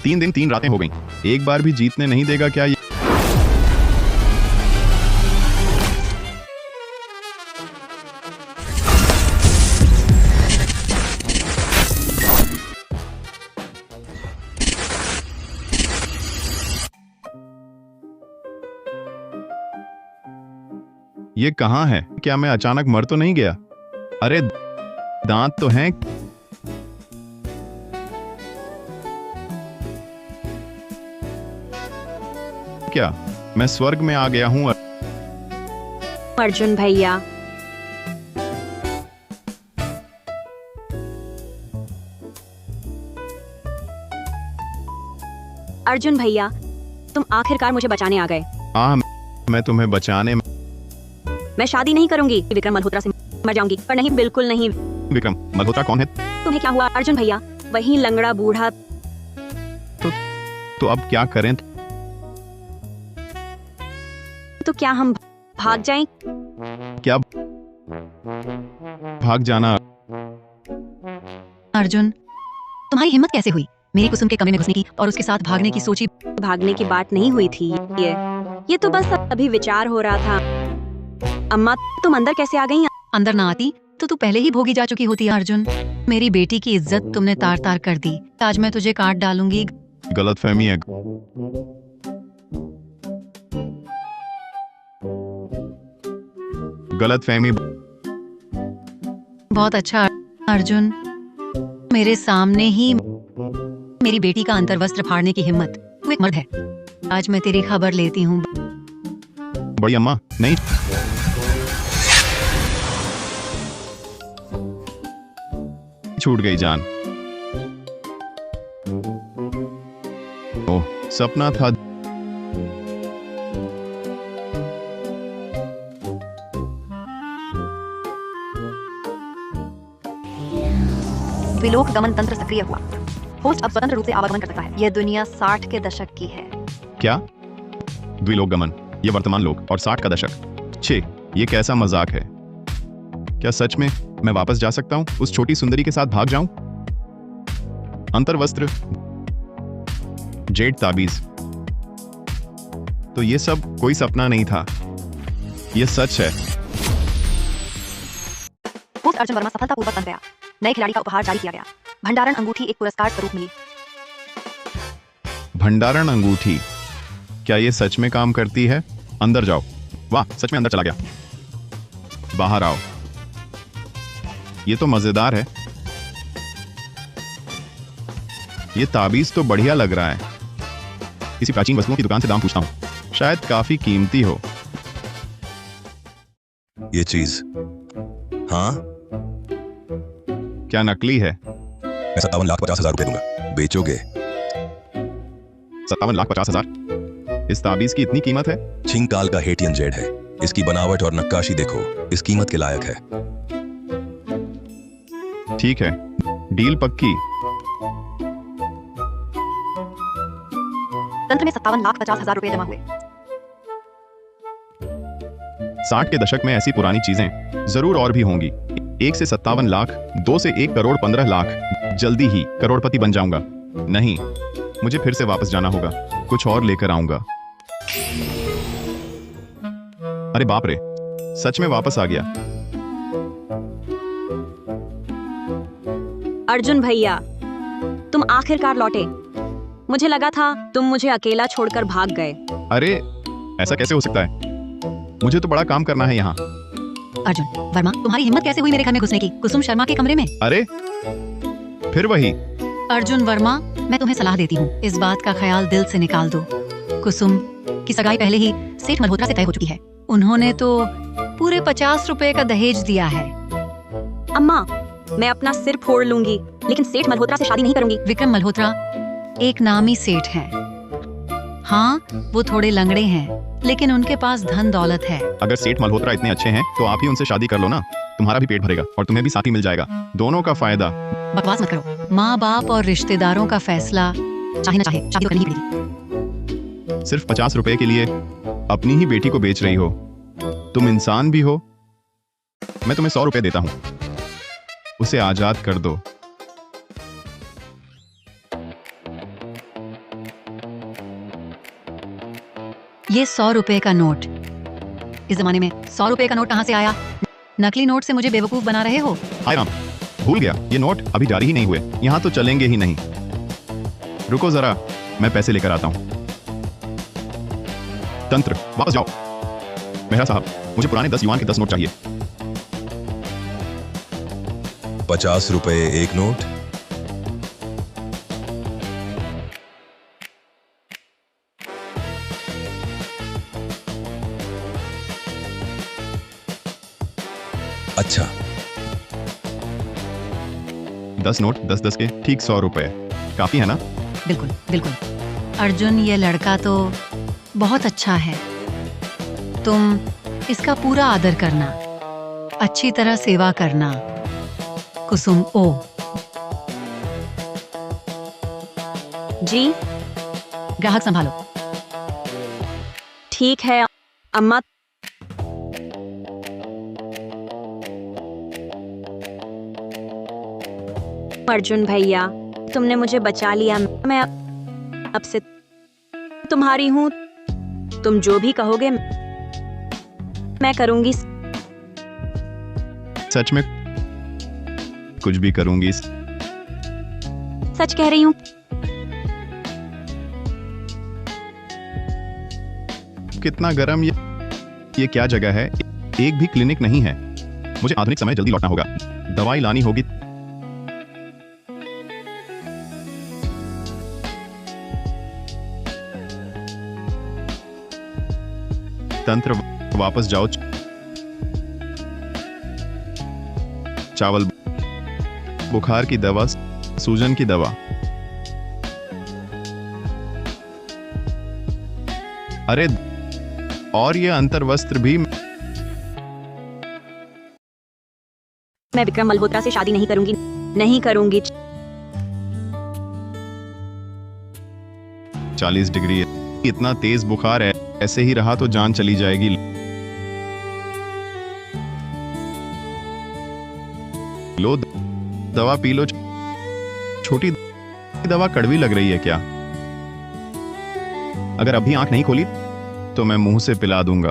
3 दिन 3 रातें हो गईं। एक बार भी जीतने नहीं देगा क्या ये? ये कहाँ है? क्या मैं अचानक मर तो नहीं गया? अरे दांत तो हैं। क्या मैं स्वर्ग में आ गया हूँ? अर्जुन भैया, अर्जुन भैया, तुम आखिरकार मुझे बचाने आ गए। मैं तुम्हें बचाने। मैं शादी नहीं करूंगी, विक्रम मल्होत्रा से मर जाऊंगी। पर नहीं, बिल्कुल नहीं। विक्रम मल्होत्रा कौन है? तुम्हें क्या हुआ अर्जुन भैया? वही लंगड़ा बूढ़ा। तो अब क्या करें? तो क्या हम भाग जाएं? क्या भाग जाना? अर्जुन, तुम्हारी हिम्मत कैसे हुई मेरी कुसुम के कमरे में घुसने की और उसके साथ भागने की? सोची भागने की बात नहीं हुई थी। ये तो बस अभी विचार हो रहा था। अम्मा, तुम अंदर कैसे आ गई? अंदर ना आती तो तू पहले ही भोगी जा चुकी होती। अर्जुन, मेरी बेटी की इज्जत तुमने तार तार कर दी। आज मैं तुझे काट डालूंगी। गलतफहमी है। गलतफहमी। बहुत अच्छा अर्जुन, मेरे सामने ही मेरी बेटी का अंतर्वस्त्र फाड़ने की हिम्मत। तू एक मर्द है। आज मैं तेरी खबर लेती हूँ। बड़ी अम्मा, नहीं। छूट गई जान। ओह, सपना था। द्विलोक गमन तंत्र सक्रिय हुआ। होस्ट अब स्वतंत्र रूप से आवागमन कर सकता है। यह दुनिया 60 के दशक की है। क्या? द्विलोक गमन, ये वर्तमान लोक और 60 का दशक। छे, ये कैसा मजाक है? क्या सच में मैं वापस जा सकता हूं? उस छोटी सुंदरी के साथ भाग जाऊं? अंतर्वस्त्र, जेड ताबीज। तो ये सब कोई सपना नहीं था, ये सच है। होस्ट अर्जुन वर्मा सफलतापूर्वक बन गया। नए खिलाड़ी का उपहार जारी किया गया। भंडारण अंगूठी एक पुरस्कार स्वरूप मिली। भंडारण अंगूठी, क्या ये सच में काम करती है? अंदर जाओ। वाह, सच में अंदर चला गया। बाहर आओ। ये तो मजेदार है। ये ताबीज तो बढ़िया लग रहा है। किसी प्राचीन वस्तुओं की दुकान से दाम पूछता हूं, शायद काफी कीमती हो। ये चीज, हाँ, क्या नकली है? मैं 57,50,000 रुपए दूंगा। बेचोगे? 57,50,000? इस ताबीज की इतनी कीमत है? छिंकाल का हेटियन जेड है। इसकी बनावट और नक्काशी देखो, इस कीमत के लायक है। ठीक है, डील पक्की। तंत्र में 57,50,000 रुपए जमा हुए। 60 के दशक में ऐसी पुरानी चीजें जरूर और भी होंगी। 1 से 57 लाख, 2 से 1 करोड़ 15 लाख। जल्दी ही करोड़पति बन जाऊंगा। नहीं, मुझे फिर से वापस जाना होगा। कुछ और लेकर आऊंगा। अरे बाप रे, सच में वापस आ गया। अर्जुन भैया, तुम आखिरकार लौटे। मुझे लगा था तुम मुझे अकेला छोड़कर भाग गए। अरे ऐसा कैसे हो सकता है? मुझे तो बड़ा काम करना है यहाँ। अर्जुन वर्मा, तुम्हारी हिम्मत कैसे हुई मेरे घर में घुसने की? कुसुम शर्मा के कमरे में। अरे फिर वही। अर्जुन वर्मा, मैं तुम्हें सलाह देती हूँ, इस बात का ख्याल दिल से निकाल दो। कुसुम की सगाई पहले ही सेठ मल्होत्रा से तय हो चुकी है। उन्होंने तो पूरे 50 रुपए का दहेज दिया है। अम्मा, मैं अपना सिर फोड़ लूंगी, लेकिन सेठ मल्होत्रा से शादी नहीं करूंगी। विक्रम मल्होत्रा एक नामी सेठ हैं। हाँ, वो थोड़े लंगड़े हैं, लेकिन उनके पास धन दौलत है। अगर सेठ मल्होत्रा इतने अच्छे हैं तो आप ही उनसे शादी कर लो ना। तुम्हारा भी पेट भरेगा और तुम्हें भी साथी मिल जाएगा। दोनों का फायदा। बकवास मत करो। माँ बाप और रिश्तेदारों का फैसला, चाहे ना चाहे शादी तो करनी ही पड़ेगी। सिर्फ 50 रुपए के लिए अपनी ही बेटी को बेच रही हो। तुम इंसान भी हो। मैं तुम्हें 100 रुपए देता हूँ, उसे आजाद कर दो। ये 100 रुपए का नोट। इस जमाने में 100 रुपए का नोट कहाँ से आया? नकली नोट से मुझे बेवकूफ बना रहे हो? हाय राम, भूल गया, ये नोट अभी जारी ही नहीं हुए, यहाँ तो चलेंगे ही नहीं। रुको जरा, मैं पैसे लेकर आता हूँ। तंत्र, वापस जाओ। मेहरा साहब, मुझे पुराने 10 युआन के 10 नोट चाहिए। 50 रुपए एक नोट। अच्छा, 10 नोट 10-10 के ठीक 100 रुपए, काफी है ना? बिल्कुल बिल्कुल। अर्जुन, ये लड़का तो बहुत अच्छा है। तुम इसका पूरा आदर करना, अच्छी तरह सेवा करना। कुसुम ओ। जी ग्राहक संभालो। ठीक है अम्मा। अर्जुन भैया, तुमने मुझे बचा लिया। मैं अब से तुम्हारी हूँ। तुम जो भी कहोगे मैं करूंगी। सच में कुछ भी करूंगी। सच कह रही हूँ। कितना गरम ये क्या जगह है? एक भी क्लिनिक नहीं है। मुझे आधुनिक समय जल्दी लौटना होगा, दवाई लानी होगी। तंत्र, वापस जाओ। चावल, बुखार की दवा, सूजन की दवा। अरे, और ये अंतर्वस्त्र भी। मैं विक्रम मल्होत्रा से शादी नहीं करूंगी, नहीं करूंगी। 40 डिग्री, इतना तेज बुखार है, ऐसे ही रहा तो जान चली जाएगी। लो, दवा पी लो। छोटी दवा कड़वी लग रही है क्या? अगर अभी आंख नहीं खोली तो मैं मुंह से पिला दूंगा।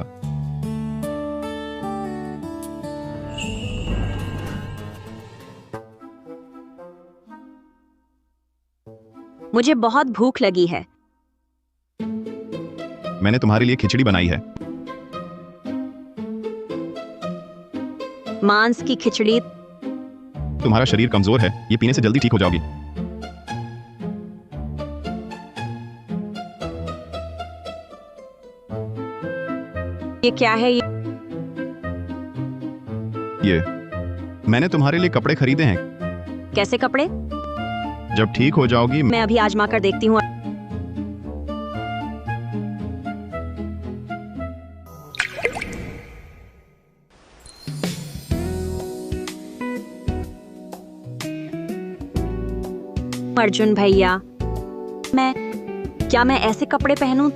मुझे बहुत भूख लगी है। मैंने तुम्हारे लिए खिचड़ी बनाई है। मांस की खिचड़ी। तुम्हारा शरीर कमजोर है, ये पीने से जल्दी ठीक हो जाओगी। ये क्या है? ये मैंने तुम्हारे लिए कपड़े खरीदे हैं। कैसे कपड़े? जब ठीक हो जाओगी मैं अभी आजमा कर देखती हूँ। अर्जुन भैया, मैं ऐसे कपड़े पहनूं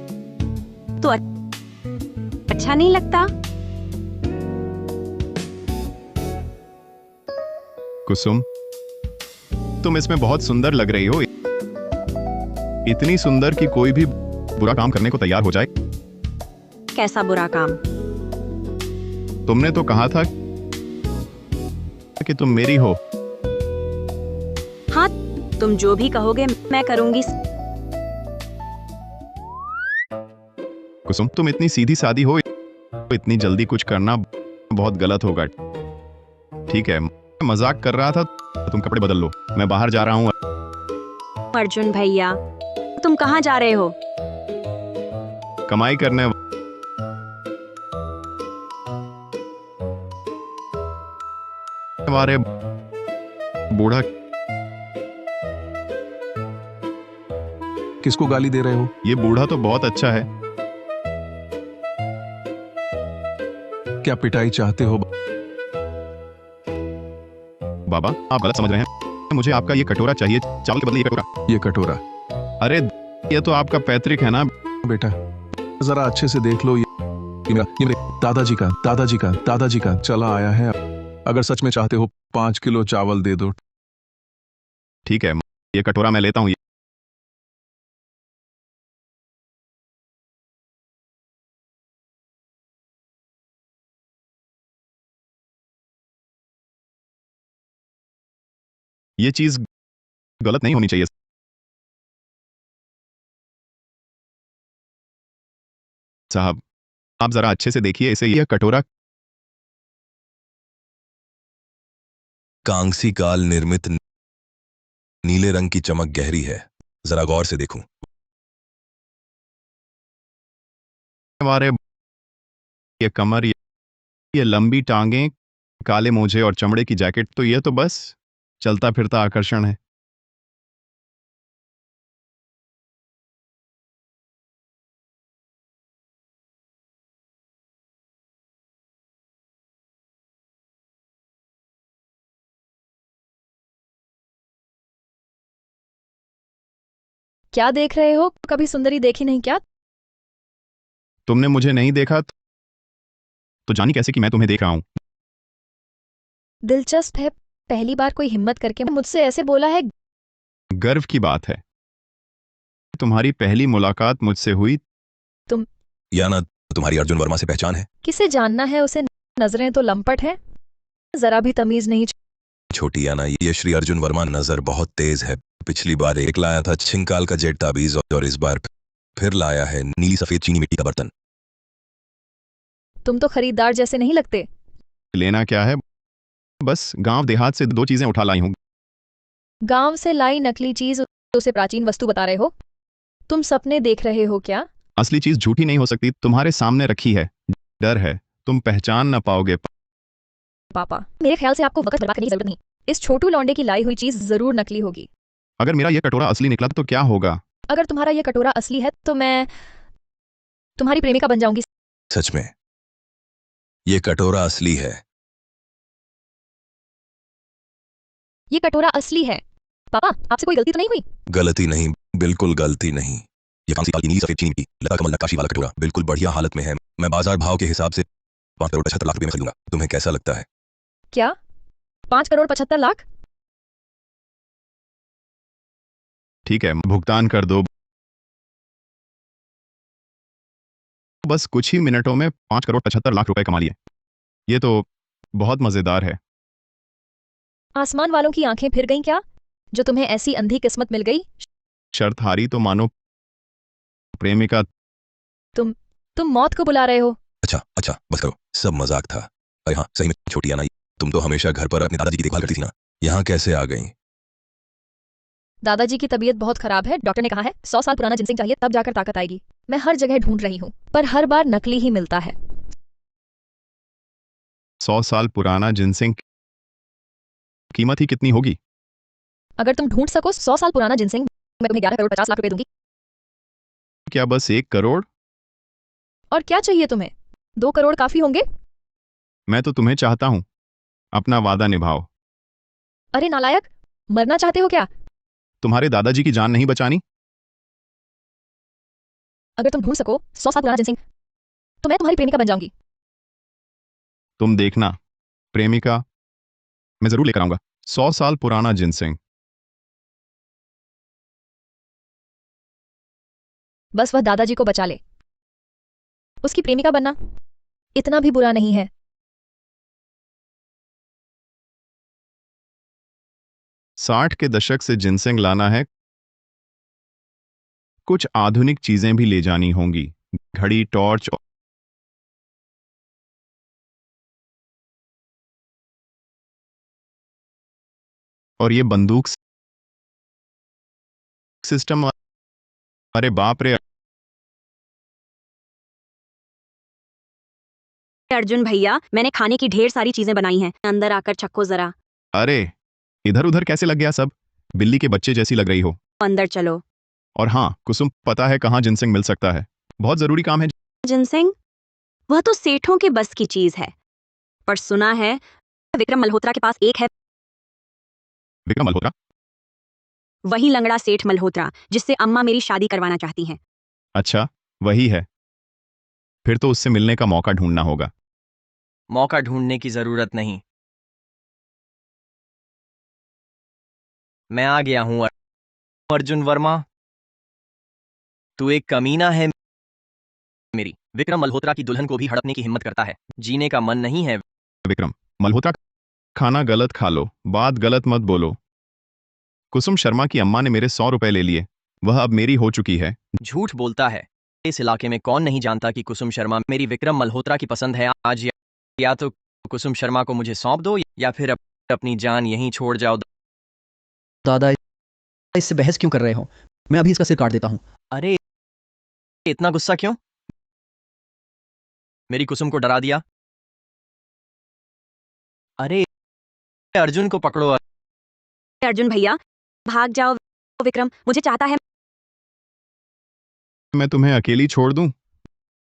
तो अच्छा नहीं लगता? कुसुम, तुम इसमें बहुत सुंदर लग रही हो। इतनी सुंदर कि कोई भी बुरा काम करने को तैयार हो जाए। कैसा बुरा काम? तुमने तो कहा था कि तुम मेरी हो। हाँ, तुम जो भी कहोगे मैं करूंगी। कुसुम, तुम इतनी सीधी सादी हो, इतनी जल्दी कुछ करना बहुत गलत होगा। ठीक है, मैं मजाक कर रहा था। तुम कपड़े बदल लो, मैं बाहर जा रहा हूँ। अर्जुन भैया, तुम कहाँ जा रहे हो? कमाई करने। हमारे बूढ़ा। किसको गाली दे रहे हो? ये बूढ़ा तो बहुत अच्छा है। क्या पिटाई चाहते हो? बाबा, आप गलत समझ रहे हैं। मुझे आपका ये कटोरा चाहिए, चावल के बदले ये कटोरा। ये कटोरा? अरे, ये तो आपका पैतृक है ना। बेटा, जरा अच्छे से देख लो। ये मेरे दादाजी का चला आया है। अगर सच में चाहते हो 5 किलो चावल दे दो। ठीक है, ये कटोरा मैं लेता हूँ। ये चीज गलत नहीं होनी चाहिए। साहब, आप जरा अच्छे से देखिए इसे। यह कटोरा कांसी काल निर्मित नीले रंग की चमक गहरी है। जरा गौर से देखूं। हमारे ये कमर, ये लंबी टांगें, काले मोजे और चमड़े की जैकेट, तो ये तो बस चलता फिरता आकर्षण है। क्या देख रहे हो? कभी सुंदरी देखी नहीं क्या? तुमने मुझे नहीं देखा तो जानी कैसे कि मैं तुम्हें देख रहा हूं? दिलचस्प है, पहली बार कोई हिम्मत करके मुझसे ऐसे बोला है। गर्व की बात है। तुम्हारी पहली मुलाकात मुझसे हुई। याना तुम्हारी अर्जुन वर्मा से पहचान है? किसे जानना है उसे? नजरें तो लंपट हैं, जरा भी तमीज नहीं। छोटी याना, ये श्री अर्जुन वर्मा नजर बहुत तेज है। पिछली बार एक लाया था छिंकाल का जेट ताबीज और इस बार फिर लाया है नीली सफेद चीनी मिट्टी का बर्तन। तुम तो खरीदार जैसे नहीं लगते। लेना क्या है? बस गांव देहात से दो चीजें उठा लाई हूं। गांव से लाई नकली चीज उसे प्राचीन वस्तु बता रहे हो? तुम सपने देख रहे हो क्या? असली चीज झूठी नहीं हो सकती, तुम्हारे सामने रखी है। डर है तुम पहचान ना पाओगे। पापा, मेरे ख्याल से आपको वक्त बर्बाद करने की जरूरत नहीं। इस छोटू लौंडे की लाई हुई चीज जरूर नकली होगी। अगर मेरा यह कटोरा असली निकला तो क्या होगा? अगर तुम्हारा यह कटोरा असली है तो मैं तुम्हारी प्रेमिका बन जाऊंगी। सच में ये कटोरा असली है? ये कटोरा असली है। पापा, आपसे कोई गलती तो नहीं हुई? गलती नहीं, बिल्कुल गलती नहीं। ये कांसी काल की नीली सफेद चीनी की लता कमल नक्काशी वाला कटोरा बिल्कुल बढ़िया हालत में है। मैं बाजार भाव के हिसाब से 5 करोड़ 75 लाख रुपए में खरीदूंगा। तुम्हें कैसा लगता है? क्या? 5 करोड़ 75 लाख? ठीक है, भुगतान कर दो। बस कुछ ही मिनटों में 5 करोड़ 75 लाख रुपए कमा लिए। ये तो बहुत मजेदार है। आसमान वालों की आंखें फिर गईं क्या, जो तुम्हें ऐसी अंधी किस्मत मिल गई? शर्त हारी तो मानो प्रेमिका। तुम मौत को बुला रहे हो? अच्छा बस करो, सब मजाक था। अरे हाँ, सही में छोटी याना, तुम तो हमेशा घर पर अपने दादाजी की देखभाल करती थी ना, यहाँ कैसे आ गई? दादाजी की तबीयत बहुत खराब है। डॉक्टर ने कहा है 100 साल पुराना जिनसिंग चाहिए, तब जाकर ताकत आएगी। मैं हर जगह ढूंढ रही हूँ, पर हर बार नकली ही मिलता है। 100 साल पुराना जिनसिंग कीमत ही कितनी होगी? अगर तुम ढूंढ सको 100 साल पुराना जिनसिंग, मैं तुम्हें 11 करोड़ 50 लाख रुपए दूंगी। क्या बस 1 करोड़? और क्या चाहिए तुम्हें? 2 करोड़ काफी होंगे। मैं तो तुम्हें चाहता हूं, अपना वादा निभाओ। अरे नालायक, मरना चाहते हो क्या? तुम्हारे दादाजी की जान नहीं बचानी? अगर तुम ढूंढ सको 100 साल पुराना जिनसिंग, तो मैं तुम्हारी प्रेमिका बन जाऊंगी। तुम देखना, प्रेमिका मैं जरूर लेकर आऊंगा। 100 साल पुराना जिनसिंग। बस वह दादाजी को बचा ले। उसकी प्रेमिका बनना इतना भी बुरा नहीं है। 60 के दशक से जिनसिंग लाना है। कुछ आधुनिक चीजें भी ले जानी होंगी, घड़ी, टॉर्च और ये बंदूक सिस्टम। अरे बाप रे! अर्जुन भैया, मैंने खाने की ढेर सारी चीजें बनाई हैं, अंदर आकर चखो जरा। अरे इधर उधर कैसे लग गया सब? बिल्ली के बच्चे जैसी लग रही हो। अंदर चलो। और हाँ कुसुम, पता है कहाँ जिनसिंग मिल सकता है? बहुत जरूरी काम है। जिनसिंग? वह तो सेठों के बस की चीज है, पर सुना है विक्रम मल्होत्रा के पास एक है। विक्रम मल्होत्रा? वही लंगड़ा सेठ मल्होत्रा जिससे अम्मा मेरी शादी करवाना चाहती हैं। अच्छा, वही है। फिर तो उससे मिलने का मौका ढूंढना होगा। मौका ढूंढने की जरूरत नहीं, मैं आ गया हूं। अर्जुन वर्मा, तू एक कमीना है। मेरी विक्रम मल्होत्रा की दुल्हन को भी हड़पने की हिम्मत करता है। जीने का मन नहीं है। विक्रम मल्होत्रा, खाना गलत खा लो, बात गलत मत बोलो। कुसुम शर्मा की अम्मा ने मेरे 100 रुपए ले लिए, वह अब मेरी हो चुकी है। झूठ बोलता है। इस इलाके में कौन नहीं जानता कि कुसुम शर्मा मेरी विक्रम मल्होत्रा की पसंद है। आज या तो कुसुम शर्मा को मुझे सौंप दो या फिर अपनी जान यहीं छोड़ जाओ। दादा, इससे बहस क्यों कर रहे हो? मैं अभी इसका सिर काट देता हूँ। अरे इतना गुस्सा क्यों? मेरी कुसुम को डरा दिया। अरे अर्जुन को पकड़ो। अर्जुन भैया भाग जाओ, विक्रम मुझे चाहता है। मैं तुम्हें अकेली छोड़ दूं?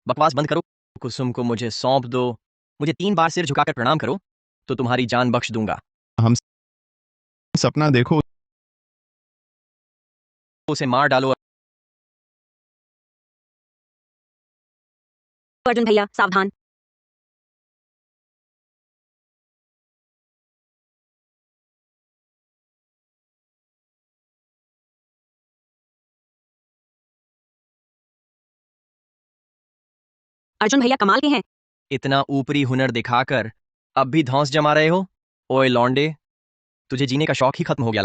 बकवास बंद करो। कुसुम को मुझे सौंप दो। मुझे 3 बार सिर झुकाकर प्रणाम करो तो तुम्हारी जान बख्श दूंगा। हम सपना देखो, उसे मार डालो। अर्जुन भैया सावधान। अर्जुन भैया कमाल के हैं। इतना ऊपरी हुनर दिखाकर अब भी धौंस जमा रहे हो? ओए लौंडे, तुझे जीने का शौक ही खत्म हो गया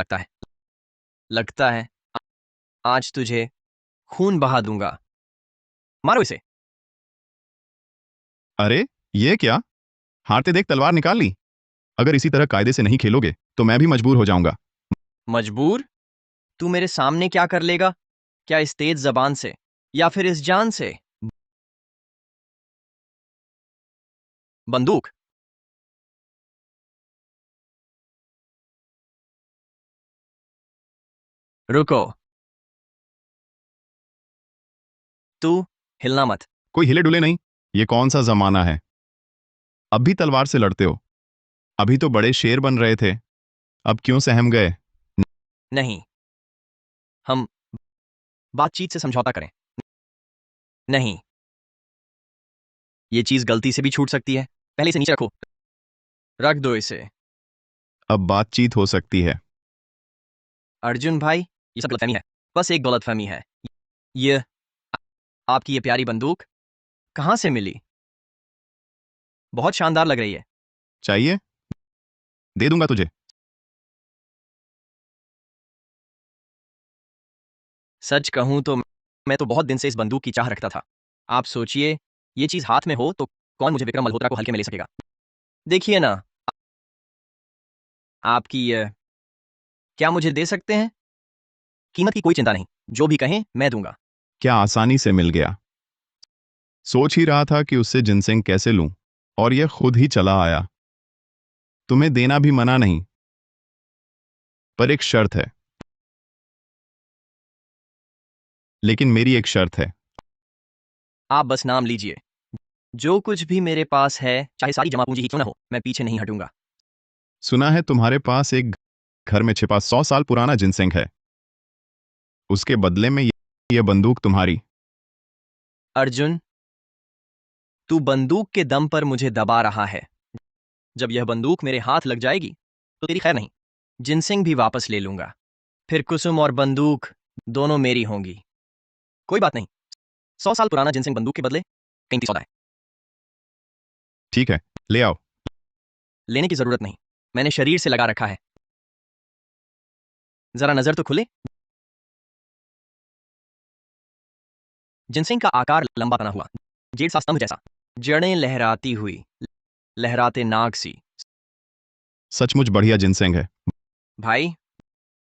लगता है आज तुझे खून बहा दूंगा। मारो इसे। अरे ये क्या, हारते देख तलवार निकाल ली। अगर इसी तरह कायदे से नहीं खेलोगे तो मैं भी मजबूर हो जाऊंगा। मजबूर? तू मेरे सामने क्या कर लेगा? क्या इस तेज जबान से या फिर इस जान से? बंदूक? रुको, तू हिलना मत। कोई हिले डुले नहीं, ये कौन सा जमाना है? अब भी तलवार से लड़ते हो? अभी तो बड़े शेर बन रहे थे, अब क्यों सहम गए? नहीं, हम बातचीत से समझौता करें। नहीं, ये चीज गलती से भी छूट सकती है। पहले इसे नीचे रखो। रख दो इसे। अब बातचीत हो सकती है। अर्जुन भाई, ये सब गलतफहमी है। बस एक गलतफहमी है। ये आपकी ये प्यारी बंदूक कहां से मिली? बहुत शानदार लग रही है। चाहिए? दे दूंगा तुझे। सच कहूं तो मैं तो बहुत दिन से इस बंदूक की चाह रखता था। आप सोचिए, ये चीज हाथ में हो तो कौन मुझे विक्रम मल्होत्रा को हल्के में ले सकेगा? देखिए ना, आपकी ये क्या मुझे दे सकते हैं? कीमत की कोई चिंता नहीं, जो भी कहें मैं दूंगा। क्या आसानी से मिल गया? सोच ही रहा था कि उससे जिनसेंग कैसे लूं, और यह खुद ही चला आया। तुम्हें देना भी मना नहीं, पर एक शर्त है। लेकिन मेरी एक शर्त है। आप बस नाम लीजिए। जो कुछ भी मेरे पास है, चाहे सारी जमा पूंजी ही क्यों ना हो, मैं पीछे नहीं हटूंगा। सुना है तुम्हारे पास एक घर में छिपा 100 साल पुराना जिनसेंग है। उसके बदले में यह बंदूक तुम्हारी। अर्जुन, तू बंदूक के दम पर मुझे दबा रहा है। जब यह बंदूक मेरे हाथ लग जाएगी तो तेरी खैर नहीं। जिनसिंग भी वापस ले लूंगा। फिर कुसुम और बंदूक दोनों मेरी होंगी। कोई बात नहीं, 100 साल पुराना जिनसिंग बंदूक के बदले कीमती सौदा है। ठीक है, ले आओ। लेने की जरूरत नहीं, मैंने शरीर से लगा रखा है। जरा नजर तो खुले। जिनसिंग का आकार लंबा तना हुआ, जेड सा स्तंभ जैसा, जड़ें लहराती हुई, लहराते नाग सी। सचमुच बढ़िया जिनसेंग है। भाई,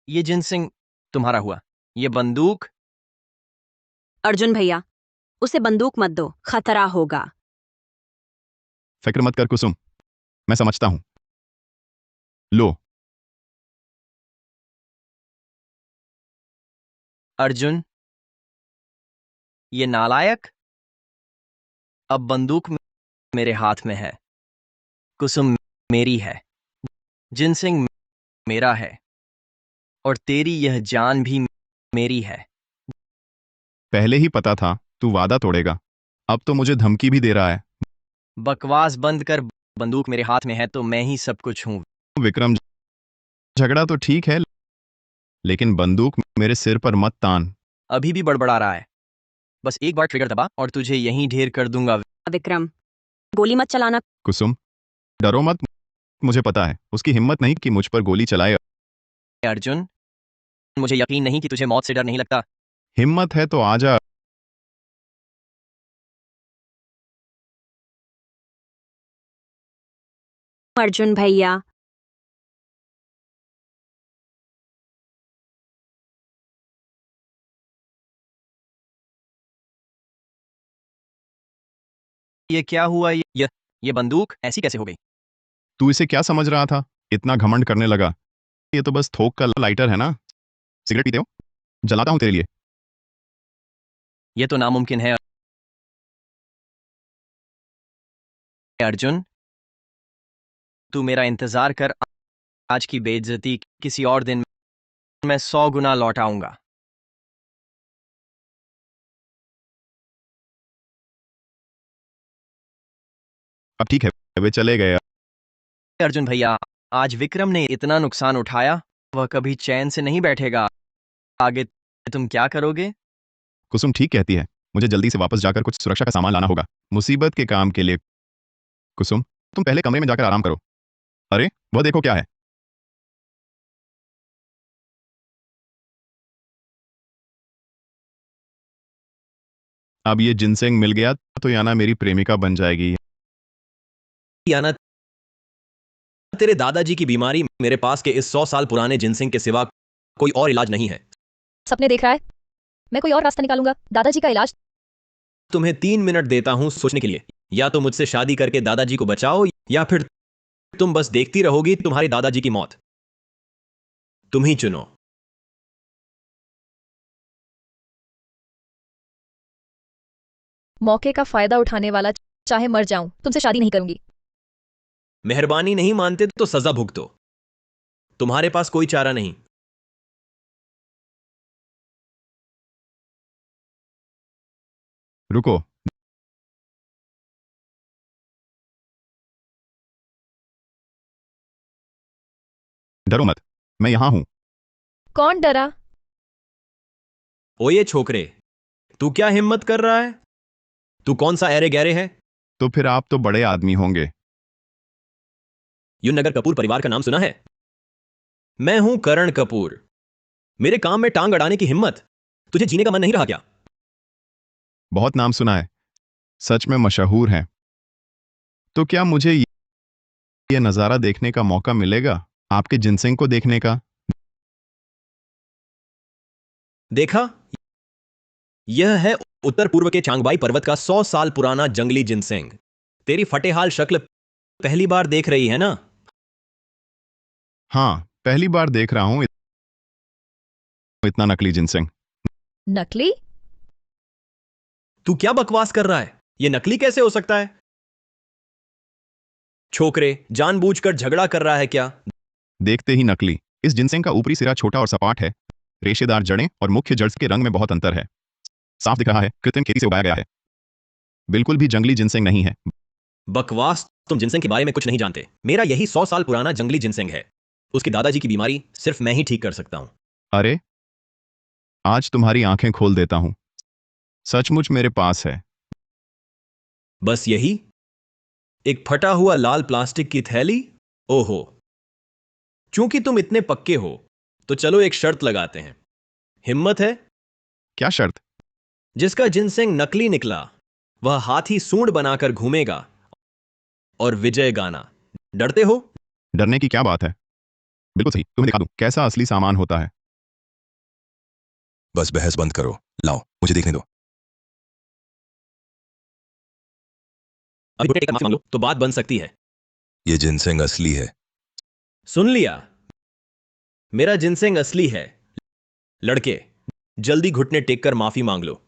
ये जिनसिंग तुम्हारा हुआ, ये बंदूक। अर्जुन भैया उसे बंदूक मत दो, खतरा होगा। फिक्र मत कर कुसुम, मैं समझता हूं। लो। अर्जुन, ये नालायक, अब बंदूक मेरे हाथ में है, कुसुम मेरी है, जिनसिंग मेरा है, और तेरी यह जान भी मेरी है। पहले ही पता था तू वादा तोड़ेगा, अब तो मुझे धमकी भी दे रहा है। बकवास बंद कर। बंदूक मेरे हाथ में है तो मैं ही सब कुछ हूं। विक्रम, झगड़ा तो ठीक है, लेकिन बंदूक मेरे सिर पर मत तान। अभी भी बड़बड़ा रहा है। बस एक बार ट्रिगर दबा और तुझे यहीं ढेर कर दूंगा। विक्रम गोली मत चलाना। कुसुम, डरो मत, मुझे पता है उसकी हिम्मत नहीं कि मुझ पर गोली चलाए। अर्जुन, मुझे यकीन नहीं कि तुझे मौत से डर नहीं लगता। हिम्मत है तो आजा। अर्जुन भैया, ये क्या हुआ? ये बंदूक ऐसी कैसे हो गई? तू इसे क्या समझ रहा था? इतना घमंड करने लगा। ये तो बस थोक का लाइटर है ना। सिगरेट पीते हो? जलाता हूं तेरे लिए। ये तो नामुमकिन है अर्जुन। तू मेरा इंतजार कर। आज की बेइज्जती किसी और दिन मैं 100 गुना लौटाऊंगा। अब ठीक है, वे चले गए। अर्जुन भैया, आज विक्रम ने इतना नुकसान उठाया, वह कभी चैन से नहीं बैठेगा। आगे तुम क्या करोगे? कुसुम ठीक कहती है। मुझे जल्दी से वापस जाकर कुछ सुरक्षा का सामान लाना होगा, मुसीबत के काम के लिए। कुसुम, तुम पहले कमरे में जाकर आराम करो। अरे वह देखो क्या है। अब ये जिनसेंग मिल गया तो याना मेरी प्रेमिका बन जाएगी। याना, तेरे दादाजी की बीमारी मेरे पास के इस 100 साल पुराने जिनसिंग के सिवा कोई और इलाज नहीं है। सपने देख रहा है? मैं कोई और रास्ता निकालूंगा दादाजी का इलाज। तुम्हें 3 मिनट देता हूं सोचने के लिए। या तो मुझसे शादी करके दादाजी को बचाओ, या फिर तुम बस देखती रहोगी तुम्हारे दादाजी की मौत। तुम ही चुनो। मौके का फायदा उठाने वाला, चाहे मर जाऊं तुमसे शादी नहीं करूंगी। मेहरबानी नहीं मानते तो सजा भुगतो। तुम्हारे पास कोई चारा नहीं। रुको। डरो मत, मैं यहां हूं। कौन डरा? ओ ये छोकरे, तू क्या हिम्मत कर रहा है? तू कौन सा ऐरे गहरे है? तो फिर आप तो बड़े आदमी होंगे। युनगर कपूर परिवार का नाम सुना है? मैं हूं करण कपूर। मेरे काम में टांग अड़ाने की हिम्मत? तुझे जीने का मन नहीं रहा क्या? बहुत नाम सुना है, सच में मशहूर हैं। तो क्या मुझे ये नज़ारा देखने का मौका मिलेगा, आपके जिनसेंग को देखने का? देखा, यह है उत्तर पूर्व के चांगबाई पर्वत का 100 साल पुराना जंगली जिनसेंग। तेरी फटेहाल शक्ल पहली बार देख रही है ना? हाँ, पहली बार देख रहा हूं इतना नकली जिनसेंग। नकली? तू क्या बकवास कर रहा है? यह नकली कैसे हो सकता है? छोकरे, जानबूझकर झगड़ा कर रहा है क्या? देखते ही नकली। इस जिनसेंग का ऊपरी सिरा छोटा और सपाट है, रेशेदार जड़ें और मुख्य जड़ के रंग में बहुत अंतर है। साफ दिख रहा है कृत्रिम खेती से उगाया गया है, बिल्कुल भी जंगली जिनसेंग नहीं है। बकवास, तुम जिनसेंग के बारे में कुछ नहीं जानते। मेरा यही 100 साल पुराना जंगली जिनसेंग है। उसके दादाजी की बीमारी सिर्फ मैं ही ठीक कर सकता हूं। अरे, आज तुम्हारी आंखें खोल देता हूं, सचमुच मेरे पास है। बस यही? एक फटा हुआ लाल प्लास्टिक की थैली? ओहो, चूंकि तुम इतने पक्के हो तो चलो एक शर्त लगाते हैं। हिम्मत है? क्या शर्त? जिसका जिनसेंग नकली निकला वह हाथी सूंड बनाकर घूमेगा और विजय गाना। डरते हो? डरने की क्या बात है, बिल्कुल सही। तुम्हें दिखा दूं कैसा असली सामान होता है। बस बहस बंद करो, लाओ मुझे देखने दो। अभी घुटने टेक कर माफी मांग लो तो बात बन सकती है। ये जिनसेंग असली है। सुन लिया, मेरा जिनसेंग असली है। लड़के, जल्दी घुटने टेक कर माफी मांग लो।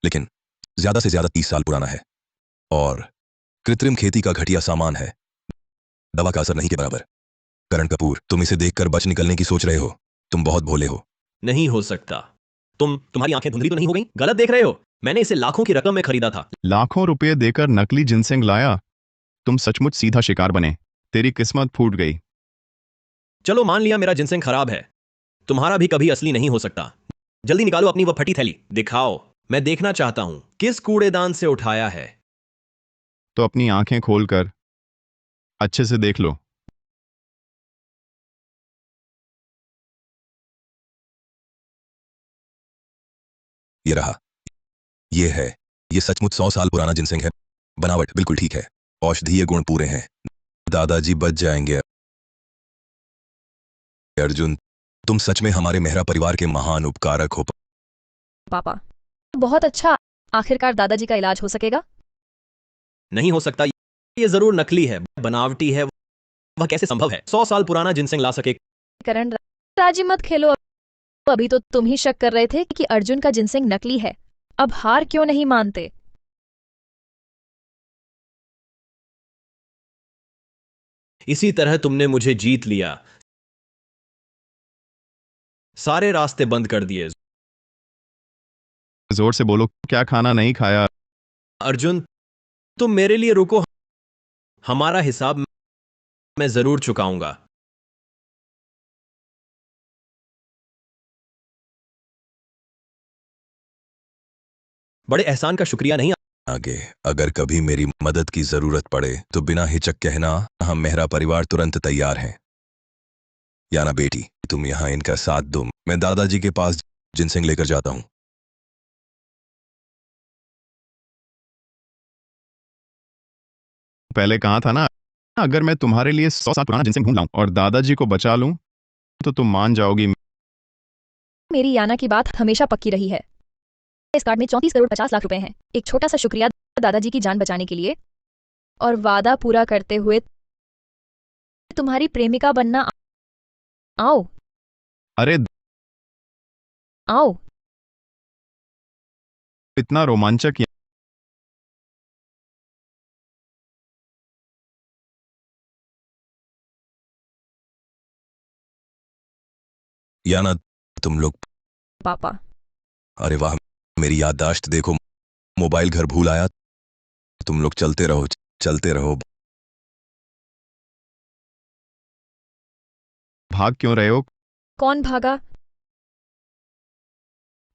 लेकिन ज्यादा से ज्यादा 30 साल पुराना है और कृत्रिम खेती का घटिया सामान है। दवा का असर नहीं के बराबर। करण कपूर, तुम इसे देखकर बच निकलने की सोच रहे हो। तुम बहुत भोले हो। नहीं हो सकता। तुम्हारी आंखें धुंधली तो नहीं हो गई? गलत देख रहे हो। मैंने इसे लाखों की रकम में खरीदा था। लाखों रुपए देकर नकली जिनसेंग लाया? तुम सचमुच सीधा शिकार बने। तेरी किस्मत फूट गई। चलो मान लिया मेरा जिनसेंग खराब है, तुम्हारा भी कभी असली नहीं हो सकता। जल्दी निकालो अपनी वह फटी थैली, दिखाओ। मैं देखना चाहता हूं किस कूड़ेदान से उठाया है। तो अपनी आंखें खोलकर अच्छे से देख लो। ये रहा। ये है, ये सचमुच 100 साल पुराना जिनसेंग है। बनावट बिल्कुल ठीक है, औषधीय गुण पूरे हैं। दादाजी बच जाएंगे। अर्जुन, तुम सच में हमारे मेहरा परिवार के महान उपकारक हो। पापा बहुत अच्छा, आखिरकार दादाजी का इलाज हो सकेगा। नहीं हो सकता, ये जरूर नकली है, बनावटी है। वह कैसे संभव है 100 साल पुराना जिनसेंग ला सके? करण राजी मत खेलो, अभी तो तुम ही शक कर रहे थे कि अर्जुन का जिनसेंग नकली है, अब हार क्यों नहीं मानते? इसी तरह तुमने मुझे जीत लिया, सारे रास्ते बंद कर दिए। जोर से बोलो, क्या खाना नहीं खाया? अर्जुन, तुम मेरे लिए रुको, हमारा हिसाब मैं जरूर चुकाऊंगा। बड़े एहसान का शुक्रिया नहीं। आगे अगर कभी मेरी मदद की जरूरत पड़े तो बिना हिचक कहना, हम मेहरा परिवार तुरंत तैयार हैं। याना बेटी, तुम यहाँ इनका साथ दो, मैं दादाजी के पास जिनसेंग लेकर जाता हूँ। पहले कहा था ना, अगर मैं तुम्हारे लिए 100 साल पुराना जिनसेंग ढूंढ लाऊं और दादाजी को बचा लूं तो तुम मान जाओगी। मेरी याना की बात हमेशा पक्की रही है। इस कार्ड में 34 करोड़ 50 लाख रुपए हैं। एक छोटा सा शुक्रिया दादाजी की जान बचाने के लिए, और वादा पूरा करते हुए तुम्हारी प्रेमिका बनना। आओ अरे आओ। इतना रोमांचक। याना, तुम लोग। पापा अरे वाह, मेरी याददाश्त देखो, मोबाइल घर भूल आया। तुम लोग चलते रहो, चलते रहो। भाग क्यों रहे हो? कौन भागा?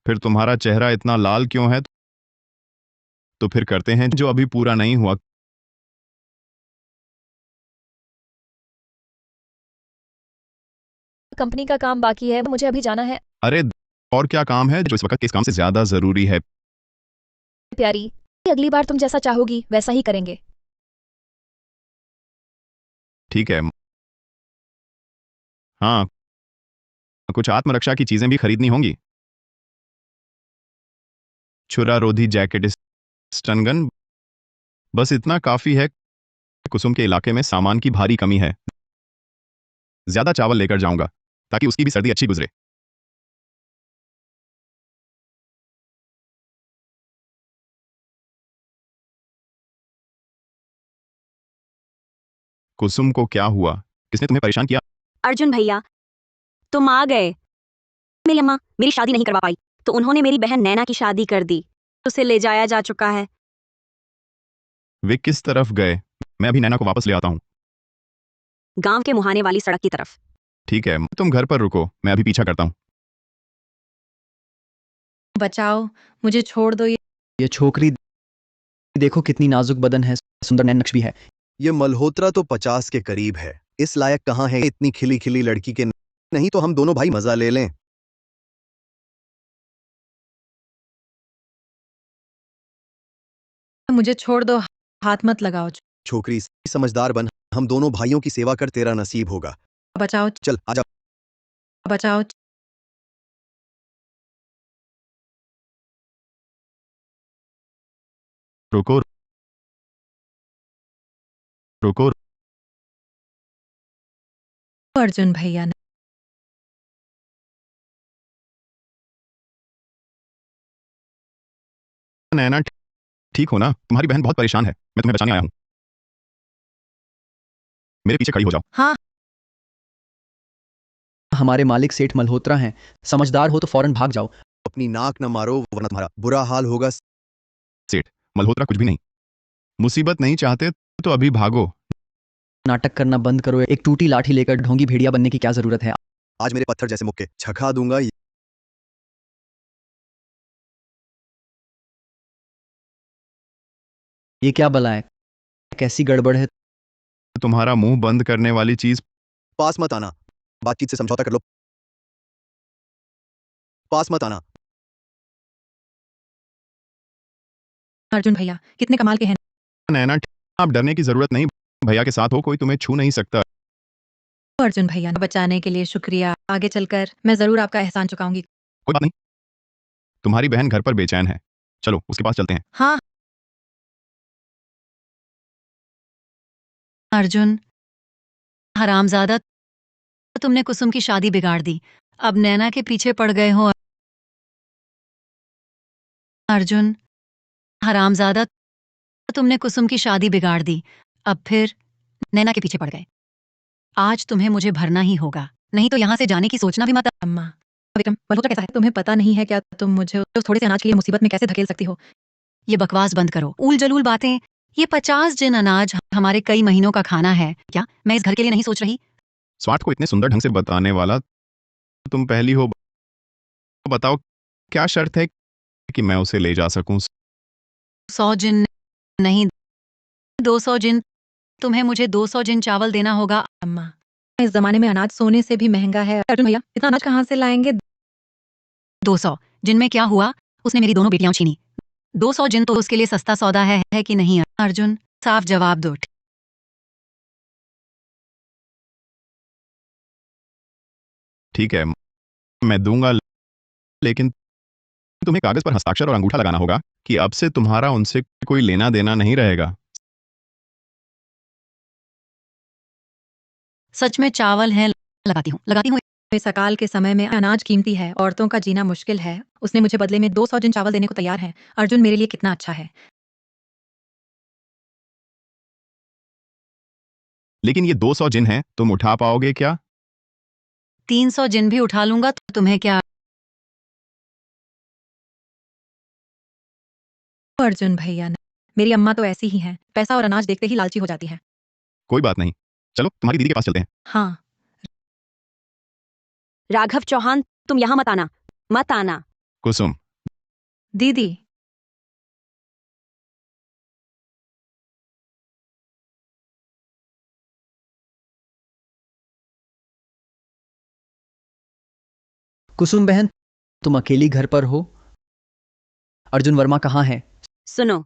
फिर तुम्हारा चेहरा इतना लाल क्यों है? तो फिर करते हैं जो अभी पूरा नहीं हुआ। कंपनी का काम बाकी है, मुझे अभी जाना है। अरे और क्या काम है जो इस वक्त के इस काम से ज्यादा जरूरी है? प्यारी, अगली बार तुम जैसा चाहोगी वैसा ही करेंगे। ठीक है। हाँ, कुछ आत्मरक्षा की चीजें भी खरीदनी होंगी। छुरा रोधी जैकेट, स्टनगन, बस इतना काफी है। कुसुम के इलाके में सामान की भारी कमी है। ज्यादा चावल लेकर जाऊंगा ताकि उसकी भी सर्दी अच्छी गुजरे। कुसुम को क्या हुआ? किसने तुम्हें परेशान किया? अर्जुन भैया, तुम आ गए। मेरी अम्मा मेरी शादी नहीं करवा पाई तो उन्होंने मेरी बहन नैना की शादी कर दी। उसे ले जाया जा चुका है। वे किस तरफ गए? मैं अभी नैना को वापस ले आता हूँ। गांव के मुहाने वाली सड़क की तरफ। ठीक है, तुम घर पर रुको, मैं अभी पीछा करता हूँ। बचाओ, मुझे छोड़ दो। ये छोकरी देखो कितनी नाजुक बदन है, सुंदर नैन नक्श भी है। ये मल्होत्रा तो 50 के करीब है, इस लायक कहाँ है इतनी खिली खिली लड़की के। नहीं तो हम दोनों भाई मजा ले लें। मुझे छोड़ दो, हाथ मत लगाओ। छोकरी समझदार बन, हम दोनों भाइयों की सेवा कर, तेरा नसीब होगा। बचाओ, चल आजा। बचाओ। रुको रुको। अर्जुन भैया ने नैना ठीक हो ना? तुम्हारी बहन बहुत परेशान है, मैं तुम्हें बचाने आया हूँ। मेरे पीछे खड़ी हो जाओ। हाँ, हमारे मालिक सेठ मल्होत्रा हैं, समझदार हो तो फौरन भाग जाओ। अपनी नाक न मारो वरना तुम्हारा बुरा हाल होगा। सेठ मल्होत्रा कुछ भी नहीं। मुसीबत नहीं चाहते तो अभी भागो। नाटक करना बंद करो। एक टूटी लाठी लेकर ढोंगी भेड़िया बनने की क्या जरूरत है? आज मेरे पत्थर जैसे मुक्के छका दूंगा। ये क्या बला है? कैसी गड़बड़ है? तुम्हारा मुंह बंद करने वाली चीज। पास मत आना, बातचीत से समझौता कर लो। पास मत आना। अर्जुन भैया कितने कमाल के हैं। नैना, आप डरने की जरूरत नहीं। भैया के साथ हो, कोई तुम्हें छू नहीं सकता। अर्जुन भैया बचाने के लिए शुक्रिया। आगे चलकर मैं जरूर आपका एहसान चुकाऊंगी। कोई बात नहीं, तुम्हारी बहन घर पर बेचैन है। चलो उसके पास चलते हैं। हाँ अर्जुन, हरामजादा, तुमने कुसुम की शादी बिगाड़ दी। अब नैना के पीछे पड़ गए हो। अर्जुन, हरामजादा, तुमने कुसुम की शादी बिगाड़ दी। अब फिर नैना के पीछे पड़ गए। आज तुम्हें मुझे भरना ही होगा, नहीं तो यहाँ से जाने की सोचना भी मत। अम्मा, विक्रम मल्होत्रा कैसा है तुम्हें पता नहीं है क्या? तुम मुझे उस थोड़े से अनाज के लिए मुसीबत में कैसे धकेल सकती हो? ये बकवास बंद करो, ऊल जलूल बातें। ये 50 जिन अनाज हमारे कई महीनों का खाना है। क्या मैं इस घर के लिए नहीं सोच रही? स्वाट को इतने सुंदर ढंग से बताने वाला तुम पहली हो। बताओ, क्या शर्त है कि मैं उसे ले जा सकूं? 100 जिन नहीं, 200 जिन। तुम्हें मुझे 200 जिन चावल देना होगा। अम्मा, इस जमाने में अनाज सोने से भी महंगा है। अर्जुन भैया इतना अनाज कहाँ से लाएंगे? 200 जिन में क्या हुआ? उसने मेरी दोनों बेटियां छीनी। 200 जिन तो उसके लिए सस्ता सौदा है कि नहीं? अर्जुन, साफ जवाब दो। ठीक है, मैं दूंगा, लेकिन तुम्हें कागज पर हस्ताक्षर और अंगूठा लगाना होगा कि अब से तुम्हारा उनसे कोई लेना देना नहीं रहेगा। सच में चावल है? लगाती हूँ। इस अकाल के समय में अनाज कीमती है, औरतों का जीना मुश्किल है। उसने मुझे बदले में 200 जिन चावल देने को तैयार है। अर्जुन मेरे लिए कितना अच्छा है। लेकिन ये 200 जिन हैं, तुम उठा पाओगे क्या? 300 जिन भी उठा लूंगा तो तुम्हें क्या? अर्जुन भैया मेरी अम्मा तो ऐसी ही हैं, पैसा और अनाज देखते ही लालची हो जाती है। कोई बात नहीं, चलो तुम्हारी दीदी के पास चलते हैं। हाँ राघव चौहान, तुम यहाँ मत आना, मत आना। कुसुम, दीदी, कुसुम बहन, तुम अकेली घर पर हो? अर्जुन वर्मा कहाँ है? सुनो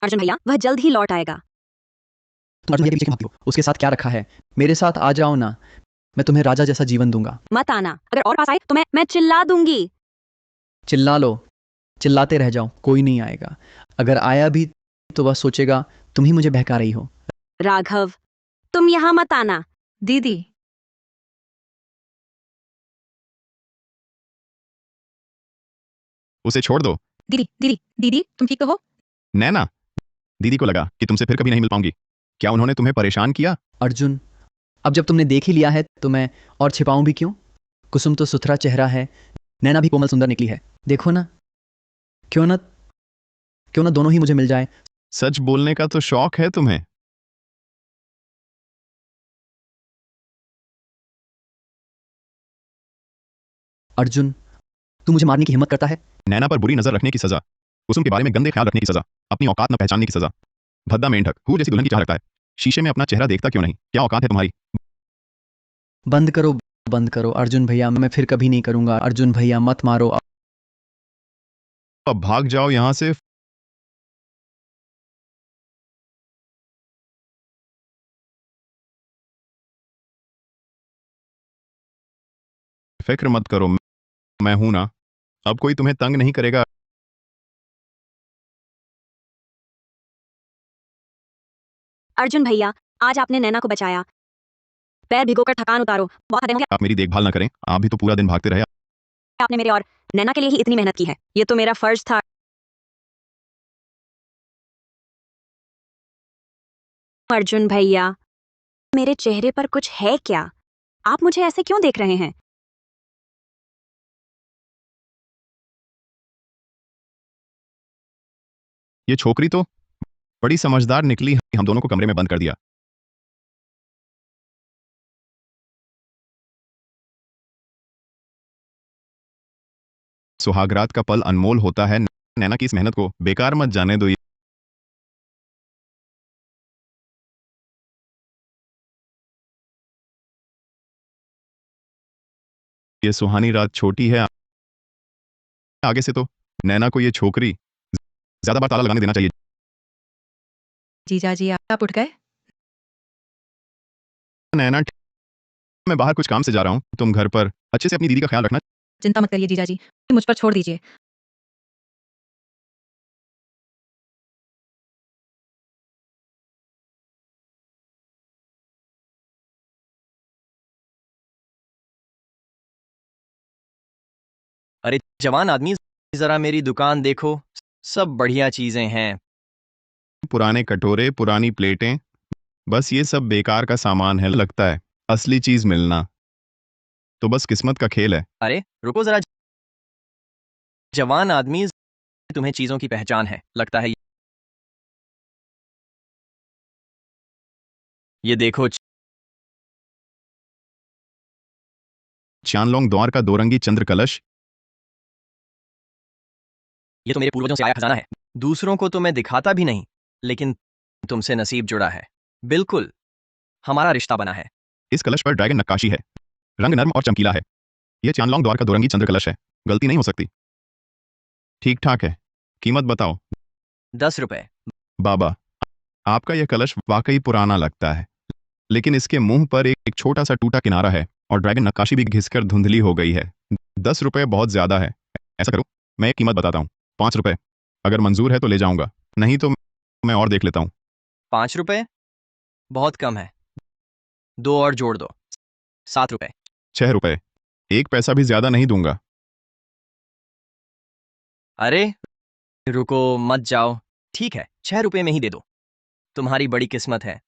अर्जुन भैया, वह जल्द ही लौट आएगा। तुम अर्जुन भैया के पीछे क्यों भागती हो? उसके साथ क्या रखा है? मेरे साथ आ जाओ ना, मैं तुम्हें राजा जैसा जीवन दूंगा। मत आना, अगर और पास आए तो मैं चिल्ला दूंगी। चिल्ला लो, चिल्लाते रह जाओ, कोई नहीं आएगा। अगर आया भी तो वह सोचेगा तुम ही मुझे बहका रही हो। राघव, तुम यहाँ मत आना। दीदी, उसे छोड़ दो। दीदी, दीदी, दीदी, तुम ठीक तो हो? नैना, दीदी को लगा कि तुमसे फिर कभी नहीं मिल पाऊंगी। क्या उन्होंने तुम्हें परेशान किया? अर्जुन, अब जब तुमने देख ही लिया है तो मैं और छिपाऊं भी क्यों? कुसुम तो सुथरा चेहरा है, नैना भी कोमल सुंदर निकली है। देखो ना, क्यों ना क्यों ना दोनों ही मुझे मिल जाए। सच बोलने का तो शौक है तुम्हें। अर्जुन, तू मुझे मारने की हिम्मत करता है? नैना पर बुरी नजर रखने की सजा, कुसुम के बारे में गंदे ख्याल रखने की सजा, अपनी औकात न पहचानने की सजा। भद्दा मेंढक हूँ जैसी दुल्हन की चाह रखता है। शीशे में अपना चेहरा देखता क्यों नहीं? क्या औकात है तुम्हारी? बंद करो, बंद करो अर्जुन भैया, मैं फिर कभी नहीं करूंगा। अर्जुन भैया मत मारो। अब भाग जाओ यहां से। फिक्र मत करो, मैं हूं ना। अब कोई तुम्हें तंग नहीं करेगा। अर्जुन भैया, आज आपने नैना को बचाया। पैर भिगोकर थकान उतारो। बहुत हो गया। आप मेरी देखभाल ना करें, आप भी तो पूरा दिन भागते रहे। आपने मेरे और नैना के लिए ही इतनी मेहनत की है, ये तो मेरा फर्ज था। अर्जुन भैया, मेरे चेहरे पर कुछ है क्या? आप मुझे ऐसे क्यों देख रहे हैं? ये छोकरी तो बड़ी समझदार निकली, हम दोनों को कमरे में बंद कर दिया। सुहागरात का पल अनमोल होता है। नैना की इस मेहनत को बेकार मत जाने दो। ये सुहानी रात छोटी है, आगे से तो नैना को ये छोकरी ज्यादा बार ताला लगाने देना चाहिए। जीजा जी आप उठ गए? नैना, मैं बाहर कुछ काम से जा रहा हूँ, तुम घर पर अच्छे से अपनी दीदी का ख्याल रखना। चिंता मत करिए जीजा जी, मुझ पर छोड़ दीजिए। अरे जवान आदमी, जरा मेरी दुकान देखो, सब बढ़िया चीजें हैं। पुराने कटोरे, पुरानी प्लेटें, बस ये सब बेकार का सामान है लगता है। असली चीज मिलना तो बस किस्मत का खेल है। अरे रुको जरा, जवान आदमी, तुम्हें चीजों की पहचान है लगता है। ये देखो, चानलोंग द्वार का दोरंगी चंद्र कलश। ये तो मेरे पूर्वजों से आया खजाना है। दूसरों को तो मैं दिखाता भी नहीं, लेकिन तुमसे नसीब जुड़ा है। बिल्कुल हमारा रिश्ता बना है। इस कलश पर ड्रैगन नक्काशी है, रंग नर्म और चमकीला है। यह चानलोंग द्वार का दोरंगी चंद्र कलश है, गलती नहीं हो सकती। ठीक ठाक है, कीमत बताओ। 10 रुपए। बाबा, आपका यह कलश वाकई पुराना लगता है, लेकिन इसके मुंह पर एक छोटा सा टूटा किनारा है और ड्रैगन नक्काशी भी घिसकर धुंधली हो गई है। 10 रुपए बहुत ज्यादा है। ऐसा करो, मैं एक कीमत बताता हूँ, 5 रुपए। अगर मंजूर है तो ले जाऊंगा, नहीं तो मैं और देख लेता हूँ। 5 रुपए बहुत कम है, 2 और जोड़ दो, 7 रुपए। 6 रुपए, एक पैसा भी ज्यादा नहीं दूंगा। अरे रुको मत जाओ, ठीक है 6 रुपए में ही दे दो, तुम्हारी बड़ी किस्मत है।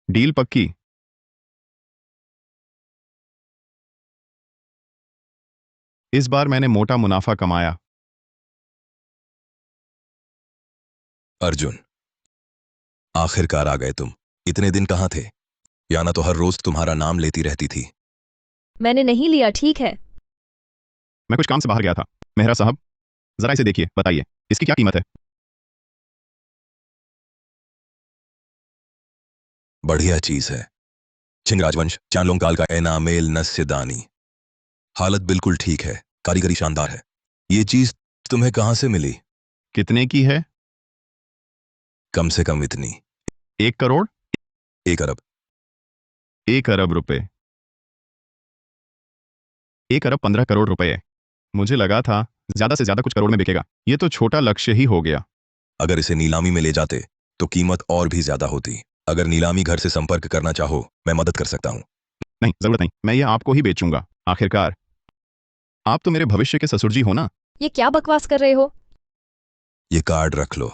डील पक्की। इस बार मैंने मोटा मुनाफा कमाया। अर्जुन, आखिरकार आ गए तुम। इतने दिन कहाँ थे? याना तो हर रोज तुम्हारा नाम लेती रहती थी। मैंने नहीं लिया, ठीक है। मैं कुछ काम से बाहर गया था। मेहरा साहब, जरा इसे देखिए, बताइए इसकी क्या कीमत है? बढ़िया चीज है। छिंग राजवंश, चानलोंग काल का एनामेल नस्यदानी। हालत बिल्कुल ठीक है, कारीगरी शानदार है। ये चीज तुम्हें कहां से मिली? कितने की है? कम से कम इतनी। 1 करोड़? 1 अरब। 1 अरब रुपए। 1 अरब 15 करोड़ रुपए। मुझे लगा था ज्यादा से ज्यादा कुछ करोड़ में बिकेगा। ये तो छोटा लक्ष्य ही हो गया। अगर इसे नीलामी में ले जाते तो कीमत और भी ज्यादा होती। अगर नीलामी घर से संपर्क करना चाहो, मैं मदद कर सकता हूं। नहीं, जरूरत नहीं, मैं ये आपको ही बेचूंगा। आखिरकार आप तो मेरे भविष्य के ससुर जी हो ना। ये क्या बकवास कर रहे हो? ये कार्ड रख लो,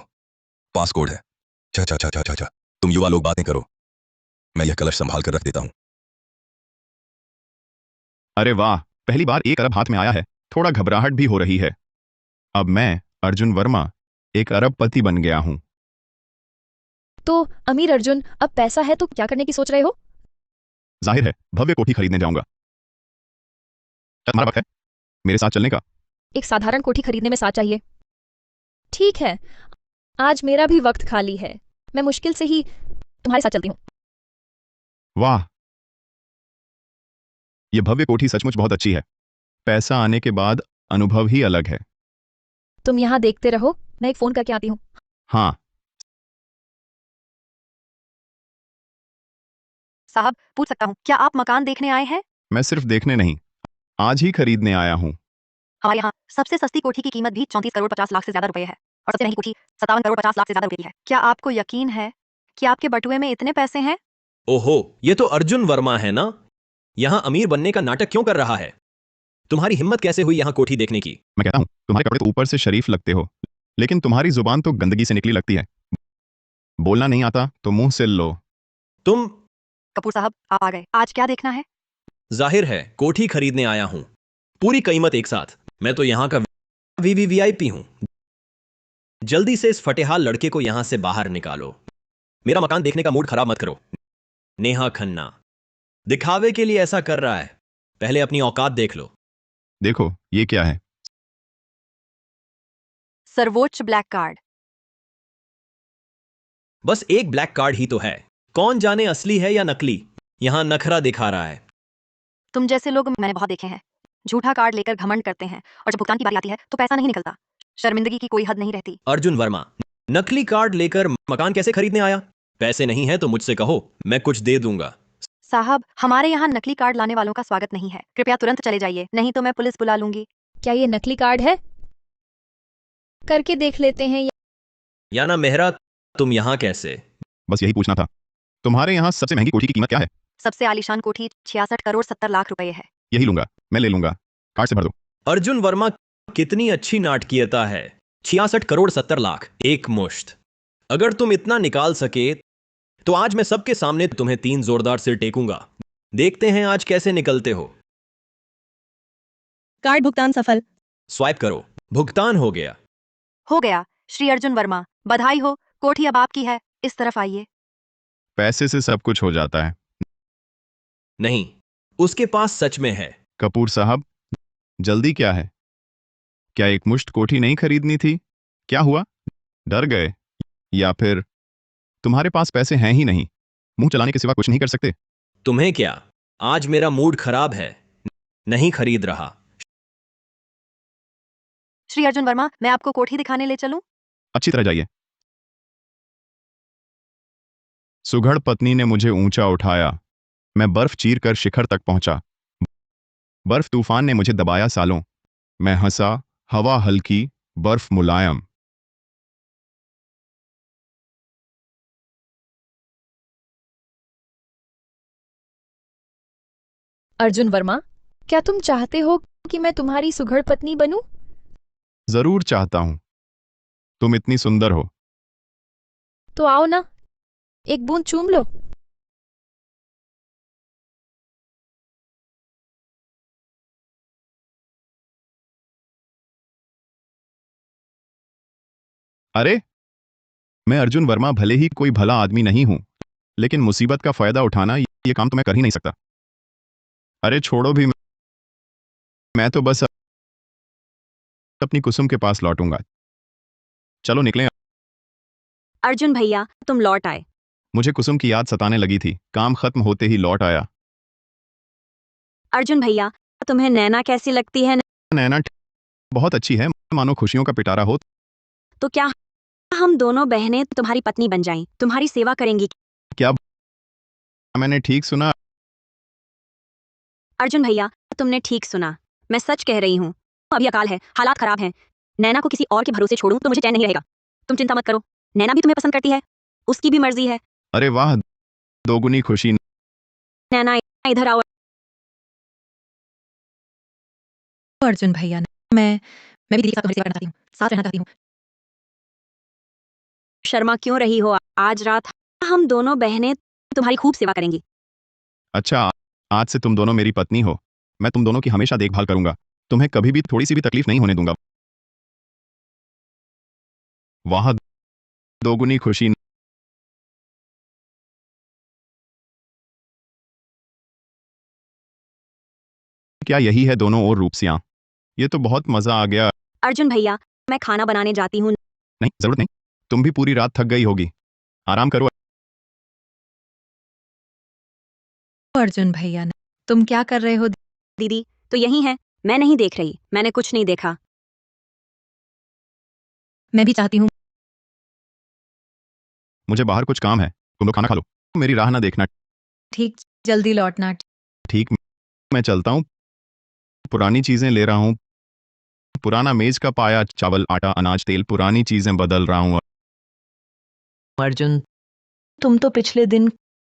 पासकोड है। अच्छा, तुम युवा लोग बातें करो, मैं यह कलश संभाल कर रख देता हूं। अरे वाह, पहली बार 1 अरब हाथ में आया है, थोड़ा घबराहट भी हो रही है। अब मैं अर्जुन वर्मा एक अरबपति बन गया हूं। तो अमीर अर्जुन, अब पैसा है तो क्या करने की सोच रहे हो? जाहिर है भव्य कोठी खरीदने जाऊंगा। क्या तुम्हारा वक्त है मेरे साथ चलने का? एक साधारण कोठी खरीदने में साथ चाहिए। ठीक है, आज मेरा भी वक्त खाली है, मैं मुश्किल से ही तुम्हारे साथ चलती हूँ। वाह, यह भव्य कोठी सचमुच बहुत अच्छी है। पैसा आने के बाद अनुभव ही अलग है। तुम यहाँ देखते रहो, मैं एक फोन करके आती हूँ। हाँ। साहब, पूछ सकता हूँ, क्या आप मकान देखने आए हैं? मैं सिर्फ देखने नहीं, आज ही खरीदने आया हूँ। हमारे यहाँ सबसे सस्ती कोठी की कीमत भी 34 करोड़ 50 लाख से ज्यादा रुपए है, और सबसे महंगी कोठी 57 करोड़ 50 लाख से ज्यादा रुपए की है। क्या आपको यकीन है कि आपके बटुए में इतने पैसे हैं? ओहो, ये तो अर्जुन वर्मा है ना? यहां अमीर बनने का नाटक क्यों कर रहा है? तुम्हारी हिम्मत कैसे हुई यहां कोठी देखने की? मैं कहता हूँ, तुम्हारे कपड़े तो ऊपर से शरीफ लगते हो, लेकिन तुम्हारी जुबान तो गंदगी से निकली लगती है। बोलना नहीं आता तो मुंह से लो। तुम? कपूर साहब, आप आ गए। आज क्या देखना है? जाहिर है कोठी खरीदने आया हूं, पूरी कीमत एक साथ। मैं तो यहां का वीवीवीआईपी हूं। जल्दी से इस फटेहाल लड़के को यहां से बाहर निकालो। मेरा मकान देखने का मूड खराब मत करो। नेहा खन्ना दिखावे के लिए ऐसा कर रहा है, पहले अपनी औकात देख लो। देखो ये क्या है? सर्वोच्च ब्लैक कार्ड। बस एक ब्लैक कार्ड ही तो है, कौन जाने असली है या नकली। यहां नखरा दिखा रहा है। तुम जैसे लोग मैंने बहुत देखे हैं, झूठा कार्ड लेकर घमंड करते हैं, और जब भुगतान की बारी आती है तो पैसा नहीं निकलता। शर्मिंदगी की कोई हद नहीं रहती। अर्जुन वर्मा नकली कार्ड लेकर मकान कैसे खरीदने आया? पैसे नहीं है तो मुझसे कहो, मैं कुछ दे दूंगा। साहब, हमारे यहाँ नकली कार्ड लाने वालों का स्वागत नहीं है। कृपया तुरंत चले जाइए, नहीं तो मैं पुलिस बुला लूंगी। क्या ये नकली कार्ड है? करके देख लेते हैं। याना मेहरा, तुम यहाँ कैसे? बस यही पूछना था, तुम्हारे यहाँ सबसे महंगी कोठी की कीमत क्या है? सबसे आलीशान कोठी 66 करोड़ 70 लाख रुपए है। यही लूंगा, मैं ले लूंगा, कार्ड से भर दो। अर्जुन वर्मा, कितनी अच्छी नाटकीयता है। 66 करोड़ 70 लाख, एक मुश्त। अगर तुम इतना निकाल सके तो आज मैं सबके सामने तुम्हें 3 जोरदार सिर टेकूंगा। देखते हैं आज कैसे निकलते हो। कार्ड भुगतान सफल। स्वाइप करो, भुगतान हो गया। हो गया। श्री अर्जुन वर्मा, बधाई हो, कोठी अब आपकी है। इस तरफ आइए। पैसे से सब कुछ हो जाता है। नहीं, उसके पास सच में है। कपूर साहब, जल्दी क्या है? क्या एक मुश्त कोठी नहीं खरीदनी थी? क्या हुआ, डर गए? या फिर तुम्हारे पास पैसे हैं ही नहीं, मुंह चलाने के सिवा कुछ नहीं कर सकते? तुम्हें क्या, आज मेरा मूड खराब है, नहीं खरीद रहा। श्री अर्जुन वर्मा, मैं आपको कोठी दिखाने ले चलूं? अच्छी तरह जाइए। सुघड़ पत्नी ने मुझे ऊंचा उठाया, मैं बर्फ चीर कर शिखर तक पहुंचा। बर्फ तूफान ने मुझे दबाया सालों, मैं हंसा, हवा हल्की, बर्फ मुलायम। अर्जुन वर्मा, क्या तुम चाहते हो कि मैं तुम्हारी सुघड़ पत्नी बनूं? जरूर चाहता हूं, तुम इतनी सुंदर हो। तो आओ ना, एक बूंद चूम लो। अरे, मैं अर्जुन वर्मा भले ही कोई भला आदमी नहीं हूं, लेकिन मुसीबत का फायदा उठाना ये काम तो मैं कर ही नहीं सकता। अरे छोड़ो भी, मैं तो बस अपनी कुसुम के पास लौटूंगा। चलो निकलें। अर्जुन भैया, तुम लौट आए। मुझे कुसुम की याद सताने लगी थी, काम खत्म होते ही लौट आया। अर्जुन भैया, तुम्हें नैना कैसी लगती है? नैना बहुत अच्छी है, मानो खुशियों का पिटारा हो। तो क्या हम दोनों बहनें तुम्हारी पत्नी बन जाएं, तुम्हारी सेवा करेंगी? क्या मैंने ठीक सुना? अर्जुन भैया, तुमने ठीक सुना, मैं सच कह रही हूँ। अभी अकाल है, हालात खराब हैं। नैना को किसी और के भरोसे छोड़ूं तो मुझे चैन नहीं रहेगा। तुम चिंता मत करो, नैना भी तुम्हें पसंद करती है, उसकी भी मर्जी है। अरे वाह, दोगुनी खुशी। नैना इधर आओ। अर्जुन भैया, मैं भी दीदी का तुम्हारी सेवा करना चाहती हूँ, साथ रहना चाहती हूँ। शर्मा क्यों रही हो? आज रात हम दोनों बहनें तुम्हारी खूब सेवा करेंगी। अच्छा, आज से तुम दोनों मेरी पत्नी हो, मैं तुम दोनों की हमेशा देखभाल करूंगा, तुम्हें कभी भी थोड़ी सी भी तकलीफ नहीं होने दूंगा। वाह, दोगुनी खुशी। क्या यही है दोनों और रूपसियां? ये तो बहुत मजा आ गया। अर्जुन भैया, मैं खाना बनाने जाती हूँ। नहीं, जरूरत नहीं, तुम भी पूरी रात थक गई होगी, आराम करो। अर्जुन भैया, तुम क्या कर रहे हो? दीदी तो यही है, मैं नहीं देख रही, मैंने कुछ नहीं देखा। मैं भी चाहती हूँ। मुझे बाहर कुछ काम है, तुम लोग खाना खा लो, मेरी राह ना देखना। ठीक, जल्दी लौटना। ठीक, मैं चलता हूँ, पुरानी चीजें ले रहा हूँ, पुराना मेज का पाया, चावल, आटा, अनाज, तेल, पुरानी चीजें बदल रहा हूँ। अर्जुन, तुम तो पिछले दिन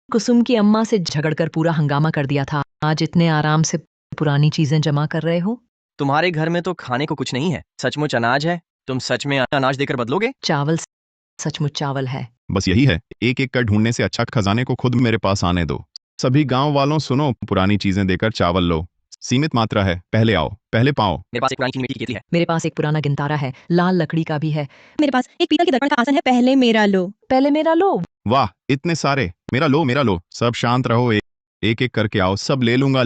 कुसुम की अम्मा से झगड़कर पूरा हंगामा कर दिया था, आज इतने आराम से पुरानी चीजें जमा कर रहे हो। तुम्हारे घर में तो खाने को कुछ नहीं है, सचमुच अनाज है? तुम सच में अनाज देकर बदलोगे? चावल सचमुच चावल है। बस यही है, एक एक कर ढूंढने से अच्छा खजाने को खुद मेरे पास आने दो। सभी गांव वालों सुनो, पुरानी चीजें देकर चावल लो, सीमित मात्रा है, पहले आओ पहले पाओ। मेरे पास एक पुरानी चीनी मिट्टी की केतली है। मेरे पास एक पुराना गिनतारा है, लाल लकड़ी का भी है। मेरे पास एक पीतल के दर्पण का आसन है, पहले मेरा लो। पहले मेरा लो। वाह, इतने सारे, मेरा लो। सब शांत रहो, एक एक करके आओ, सब ले लूंगा।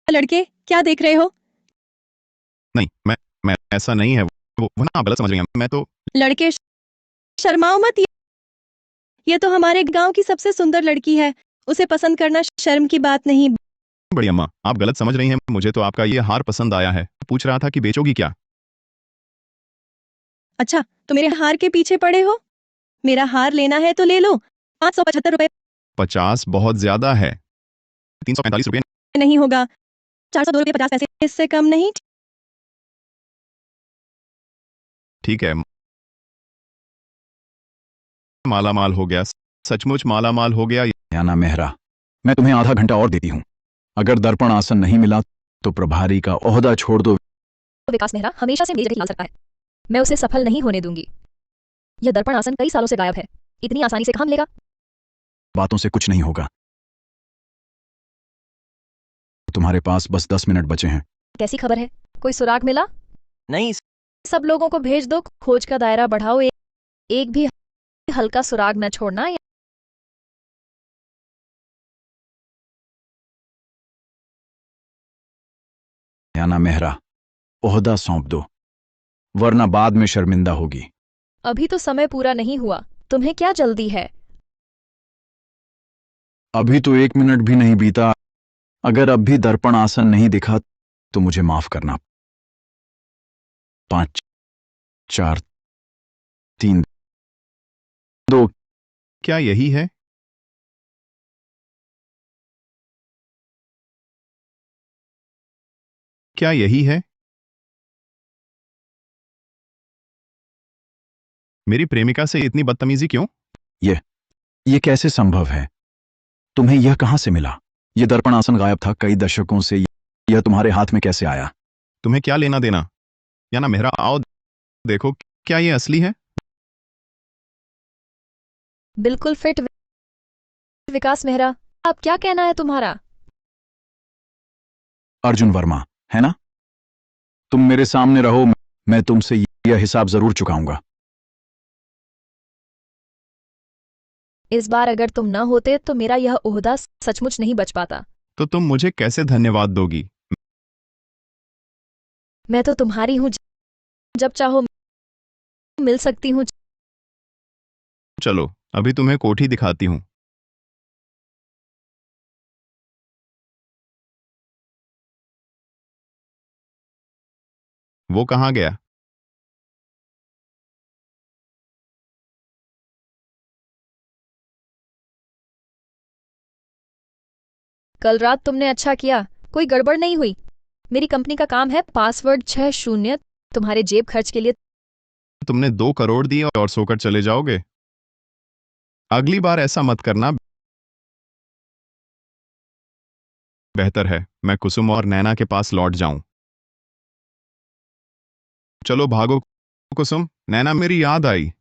लड़के, क्या देख रहे हो? नहीं, मैं ऐसा नहीं है, वो ना आप गलत समझ रही हैं, मैं तो। लड़के, शर्माओ मत, ये तो हमारे गांव की सबसे सुंदर लड़की है, उसे पसंद करना शर्म की बात नहीं। बड़ी अम्मा, आप गलत समझ रही हैं। मुझे तो आपका ये हार पसंद आया है। पूछ रहा था कि बेचोगी क्या। अच्छा, तो मेरे हार के पीछे पड़े हो? मेरा हार लेना है तो ले लो, 575 रुपए 50 बहुत ज्यादा है। 345 रुपये। नहीं होगा, 402 रुपये 50 पैसे, इससे कम नहीं। ठीक है, माला माल हो गया, सचमुच माला माल हो गया। याना मेहरा, मैं तुम्हें आधा घंटा और देती हूँ। अगर दर्पण आसन नहीं मिला तो प्रभारी का ओहदा छोड़ दो। विकास मेहरा हमेशा से मेरी जगह ला सकता है, मैं उसे सफल नहीं होने दूंगी। यह दर्पण आसन कई सालों से गायब है, इतनी आसानी से कहाँ मिलेगा? बातों से कुछ नहीं होगा। तुम्हारे पास बस 10 मिनट बचे हैं। कैसी खबर है, कोई सुराग मिला? नहीं, सब लोगों को भेज दो, खोज का दायरा बढ़ाओ, एक भी हल्का सुराग न छोड़ना। याना मेहरा, ओहदा सौंप दो, वरना बाद में शर्मिंदा होगी। अभी तो समय पूरा नहीं हुआ, तुम्हें क्या जल्दी है? अभी तो 1 मिनट भी नहीं बीता। अगर अब भी दर्पण आसन नहीं दिखा तो मुझे माफ करना। 5 4 3 2। क्या यही है? क्या यही है? मेरी प्रेमिका से इतनी बदतमीजी क्यों? ये कैसे संभव है? तुम्हें यह कहां से मिला? यह दर्पण आसन गायब था कई दशकों से। यह तुम्हारे हाथ में कैसे आया? तुम्हें क्या लेना देना? या ना मेहरा, आओ देखो, क्या ये असली है? बिल्कुल फिट। विकास मेहरा, अब क्या कहना है तुम्हारा? अर्जुन वर्मा, है ना? तुम मेरे सामने रहो, मैं तुमसे यह हिसाब जरूर चुकाऊंगा। इस बार अगर तुम न होते तो मेरा यह ओहदा सचमुच नहीं बच पाता। तो तुम मुझे कैसे धन्यवाद दोगी? मैं तो तुम्हारी हूं, जब चाहो मिल सकती हूं। चलो, अभी तुम्हें कोठी दिखाती हूं। वो कहाँ गया? कल रात तुमने अच्छा किया, कोई गड़बड़ नहीं हुई। मेरी कंपनी का काम है, पासवर्ड 60 तुम्हारे जेब खर्च के लिए। तुमने 2 करोड़ दिए और सोकर चले जाओगे? अगली बार ऐसा मत करना। बेहतर है मैं कुसुम और नैना के पास लौट जाऊं। चलो भागो। कुसुम, नैना, मेरी याद आई।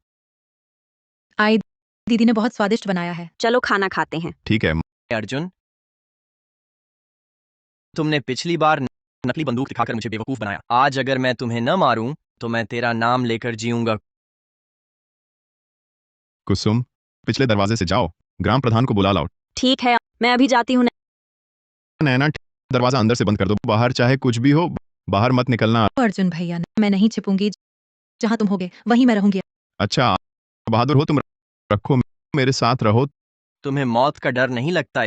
आई, दीदी ने बहुत स्वादिष्ट बनाया है। चलो खाना खाते हैं। ठीक है। अर्जुन, तुमने पिछली बार नकली बंदूक दिखाकर मुझे बेवकूफ बनाया। आज अगर मैं तुम्हें न मारूं तो मैं तेरा नाम लेकर जीऊंगा। कुसुम, पिछले दरवाजे से जाओ, ग्राम प्रधान को बुला लाओ। ठीक है, मैं अभी जाती हूँ। नैना, दरवाजा अंदर से बंद कर दो। बाहर चाहे कुछ भी हो, बाहर मत निकलना। अर्जुन भैया, मैं नहीं छिपूंगी, जहां तुम होगे वहीं मैं रहूंगी। अच्छा, बहादुर हो तुम। रखो, मेरे साथ रहो। तुम्हें मौत का डर नहीं लगता?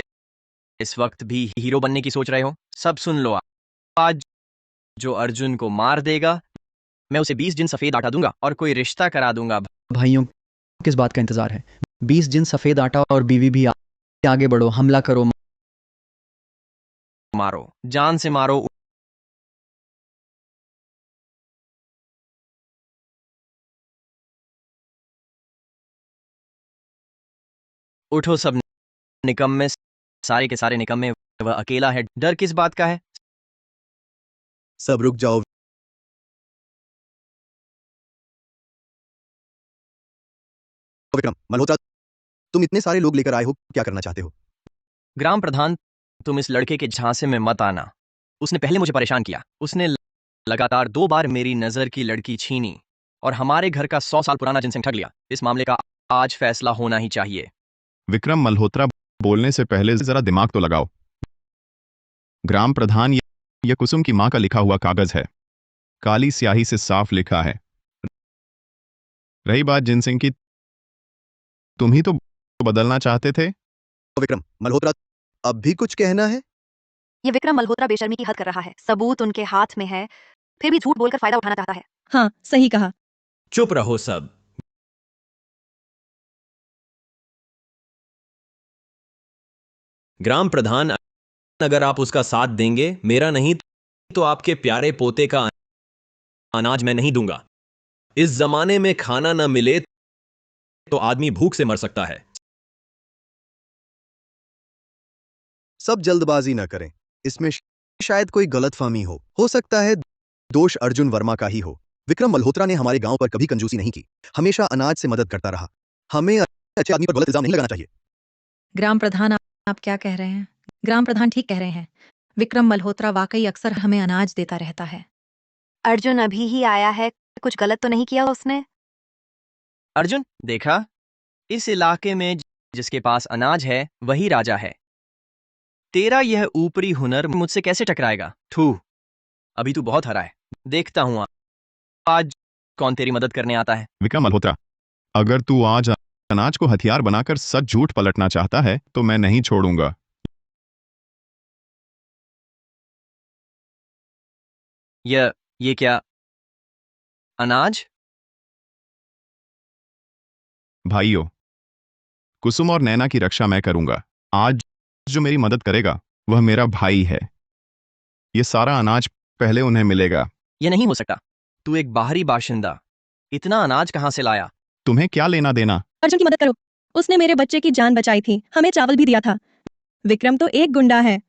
इस वक्त भी हीरो बनने की सोच रहे हो? सब सुन लो, आज जो अर्जुन को मार देगा मैं उसे 20 दिन सफेद आटा दूंगा और कोई रिश्ता करा दूंगा। भाइयों, किस बात का इंतजार है? 20 दिन सफेद आटा और बीवी भी। आगे बढ़ो, हमला करो। मारो, जान से मारो। उठो सब निकम्मे, सारे के सारे निकम्मे। वह अकेला है, डर किस बात का है? सब रुक जाओ। विक्रम मल्होत्रा, तुम इतने सारे लोग लेकर आए हो, क्या करना चाहते हो? ग्राम प्रधान, तुम इस लड़के के झांसे में मत आना। उसने पहले मुझे परेशान किया। उसने लगातार 2 बार मेरी नजर की लड़की छीनी और हमारे घर का 100 साल पुराना जिनसे ठग लिया। इस मामले का आज फैसला होना ही चाहिए। विक्रम मल्होत्रा, बोलने से पहले जरा दिमाग तो लगाओ। ग्राम प्रधान, यह कुसुम की मां का लिखा हुआ कागज है। काली स्याही से साफ लिखा है। रही बात जिनसिंह की, तुम ही तो बदलना चाहते थे? विक्रम मल्होत्रा, अब भी कुछ कहना है? ये विक्रम मल्होत्रा बेशर्मी की हद कर रहा है। सबूत उनके हाथ में है, फिर भी झूठ बोलकर फायदा उठाना चाहता है। हाँ, सही कहा। चुप रहो सब। ग्राम प्रधान, अगर आप उसका साथ देंगे, मेरा नहीं तो आपके प्यारे पोते का अनाज मैं नहीं दूंगा। इस जमाने में खाना न मिले तो आदमी भूख से मर सकता है। सब जल्दबाजी न करें, इसमें शायद कोई गलतफहमी हो सकता है दोष अर्जुन वर्मा का ही हो। विक्रम मल्होत्रा ने हमारे गांव पर कभी कंजूसी नहीं की, हमेशा अनाज से मदद करता रहा। हमें अच्छे आदमी पर गलत इल्जाम नहीं लगाना चाहिए। ग्राम प्रधान, आप क्या कह रहे हैं? ग्राम प्रधान ठीक कह रहे हैं। विक्रम मल्होत्रा वाकई अक्सर हमें अनाज देता रहता है। अर्जुन अभी ही आया है, कुछ गलत तो नहीं किया उसने? अर्जुन, देखा, इस इलाके में जिसके पास अनाज है वही राजा है। तेरा यह ऊपरी हुनर मुझसे कैसे टकराएगा? थू, अभी तू बहुत हरा है। देखता हूं आज कौन तेरी मदद करने आता है। विक्रम मल्होत्रा, अगर तू आज अनाज को हथियार बनाकर सच झूठ पलटना चाहता है तो मैं नहीं छोड़ूंगा। ये क्या? अनाज? भाइयों, कुसुम और नैना की रक्षा मैं करूंगा। आज जो मेरी मदद करेगा वह मेरा भाई है। ये सारा अनाज पहले उन्हें मिलेगा। ये नहीं हो सकता। तू एक बाहरी बाशिंदा, इतना अनाज कहां से लाया? तुम्हें क्या लेना देना? अर्जुन की मदद करो। उसने मेरे बच्चे की जान बचाई थी, हमें चावल भी दिया था। विक्रम तो एक गुंडा है,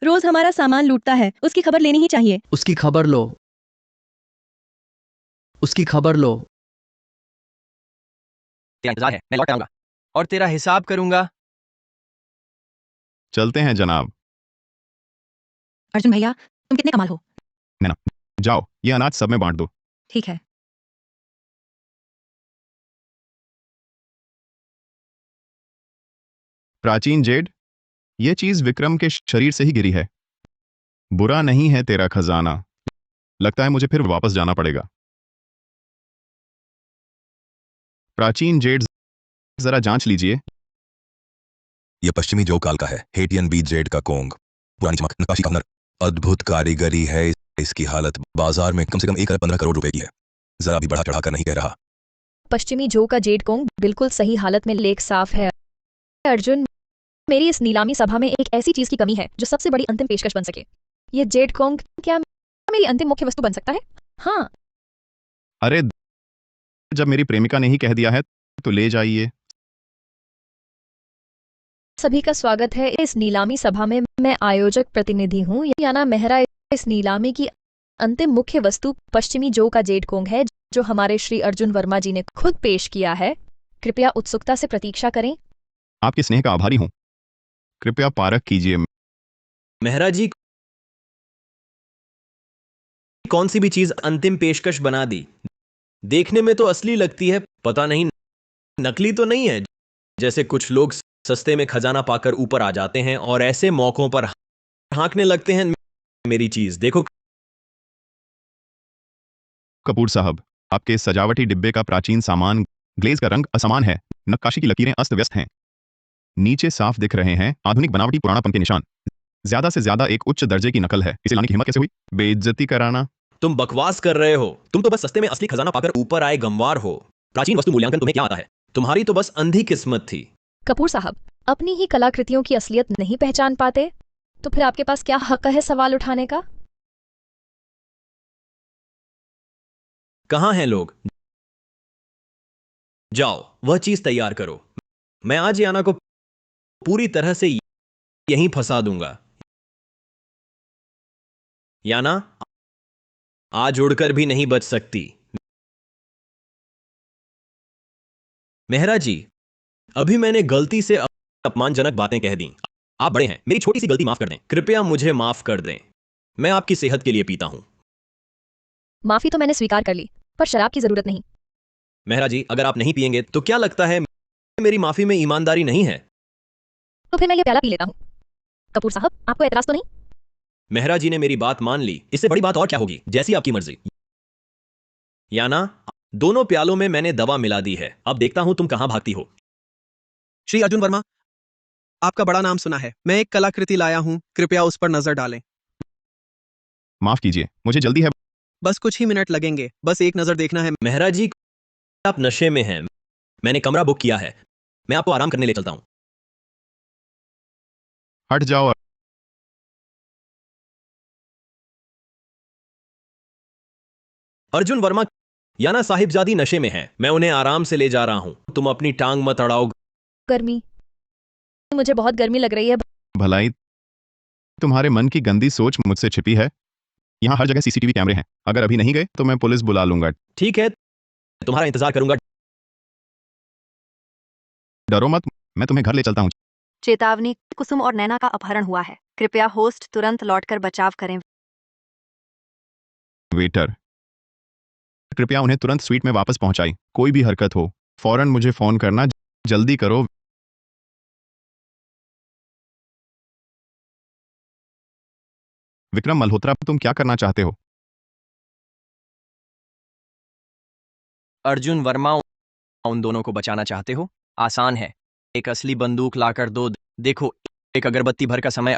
रोज हमारा सामान लूटता है। उसकी खबर लेनी ही चाहिए। उसकी खबर लो, उसकी खबर लो। तेरा इंतजार है, मैं लौट आऊंगा और तेरा हिसाब करूंगा। चलते हैं जनाब। अर्जुन भैया, तुम कितने कमाल हो। नैना, जाओ, ये अनाज सब में बांट दो। ठीक है। प्राचीन जेड, ये चीज विक्रम के शरीर से ही गिरी है। बुरा नहीं है तेरा खजाना। लगता है मुझे फिर वापस जाना पड़ेगा। प्राचीन जेड, जरा जांच लीजिए। यह पश्चिमी जो काल का है, हेटियन बीज जेड का कोंग। पुरानी चमक, नक्काशी का हुनर, अद्भुत कारीगरी है। इसकी हालत बाजार में कम से कम 1 अरब 15 करोड़ रुपए की है। जरा भी बढ़ा चढ़ाकर नहीं कह रहा। पश्चिमी जो का जेड कोंग बिल्कुल सही हालत में, लेख साफ है। अर्जुन, मेरी इस नीलामी सभा में एक ऐसी चीज की कमी है जो सबसे बड़ी अंतिम पेशकश बन सके। ये जेड कोंग क्या मेरी अंतिम मुख्य वस्तु बन सकता है? हाँ। अरे, जब मेरी प्रेमिका ने ही कह दिया है तो ले जाइए। सभी का स्वागत है इस नीलामी सभा में। मैं आयोजक प्रतिनिधि हूँ, याना मेहरा। इस नीलामी की अंतिम मुख्य वस्तु पश्चिमी जो का जेड कोंग है, जो हमारे श्री अर्जुन वर्मा जी ने खुद पेश किया है। कृपया उत्सुकता से प्रतीक्षा करें। आपके स्नेह का आभारी हूं। कृपया पारख कीजिए। मेहरा जी, कौन सी भी चीज अंतिम पेशकश बना दी। देखने में तो असली लगती है, पता नहीं नकली तो नहीं है। जैसे कुछ लोग सस्ते में खजाना पाकर ऊपर आ जाते हैं और ऐसे मौकों पर हाँकने लगते हैं। मेरी चीज देखो। कपूर साहब, आपके इस सजावटी डिब्बे का प्राचीन सामान, ग्लेज का रंग असमान है, नक्काशी की लकीरें अस्त व्यस्त हैं, नीचे साफ दिख रहे हैं आधुनिक बनावटी पुराणापन के निशान। ज्यादा से ज्यादा एक उच्च दर्जे की नकल है। इसे लाने की हिम्मत कैसे हुई? बेइज्जती कराना। तुम बकवास कर रहे हो। तुम तो बस सस्ते में असली खजाना पाकर ऊपर आए गंवार हो। प्राचीन वस्तु मूल्यांकन तुम्हें क्या आता है? तुम्हारी तो बस अंधी किस्मत थी। कपूर साहब, अपनी ही कलाकृतियों की असलियत नहीं पहचान पाते तो फिर आपके पास क्या हक है सवाल उठाने का? कहां हैं लोग? जाओ, वह चीज तैयार करो। मैं आज याना को पूरी तरह से यहीं फंसा दूंगा। याना आज उड़कर भी नहीं बच सकती। मेहरा जी, अभी मैंने गलती से अपमानजनक बातें कह दी। आप बड़े हैं, मेरी छोटी सी गलती माफ कर दें। कृपया मुझे माफ कर दें। मैं आपकी सेहत के लिए पीता हूं। माफी तो मैंने स्वीकार कर ली, पर शराब की जरूरत नहीं। मेहरा जी, अगर आप नहीं पिएंगे तो क्या लगता है मेरी माफी में ईमानदारी नहीं है? तो फिर मैं ये प्याला पी लेता हूँ। कपूर साहब, आपको एतराज तो नहीं? मेहरा जी ने मेरी बात मान ली, इससे बड़ी बात और क्या होगी? जैसी आपकी मर्जी। याना, दोनों प्यालों में मैंने दवा मिला दी है। अब देखता हूं तुम कहां भागती हो। श्री अर्जुन वर्मा, आपका बड़ा नाम सुना है। मैं एक कलाकृति लाया हूँ, कृपया उस पर नजर डालें। माफ कीजिए, मुझे जल्दी है। बस कुछ ही मिनट लगेंगे, बस एक नजर देखना है। मेहरा जी, आप नशे में हैं। मैंने कमरा बुक किया है, मैं आपको आराम करने ले चलता हूं। हट जाओ। अर्जुन वर्मा, याना साहिबजादी नशे में हैं। मैं उन्हें आराम से ले जा रहा हूं, तुम अपनी टांग मत अड़ाओ। गर्मी, मुझे बहुत गर्मी लग रही है। भलाई तुम्हारे मन की गंदी सोच मुझसे छिपी है। यहाँ हर जगह सीसीटीवी कैमरे हैं। अगर अभी नहीं गए तो मैं पुलिस बुला लूंगा। ठीक है, तुम्हारा इंतजार करूंगा। डरो मत, मैं तुम्हें घर ले चलता हूँ। चेतावनी, कुसुम और नैना का अपहरण हुआ है। कृपया होस्ट तुरंत लौटकर बचाव करें। वेटर, कृपया उन्हें तुरंत स्वीट में वापस पहुंचाई। कोई भी हरकत हो फौरन मुझे फोन करना। जल्दी करो। विक्रम मल्होत्रा, तुम क्या करना चाहते हो? अर्जुन वर्मा, उन दोनों को बचाना चाहते हो? आसान है, एक असली बंदूक लाकर दो। देखो, एक अगरबत्ती भर का समय।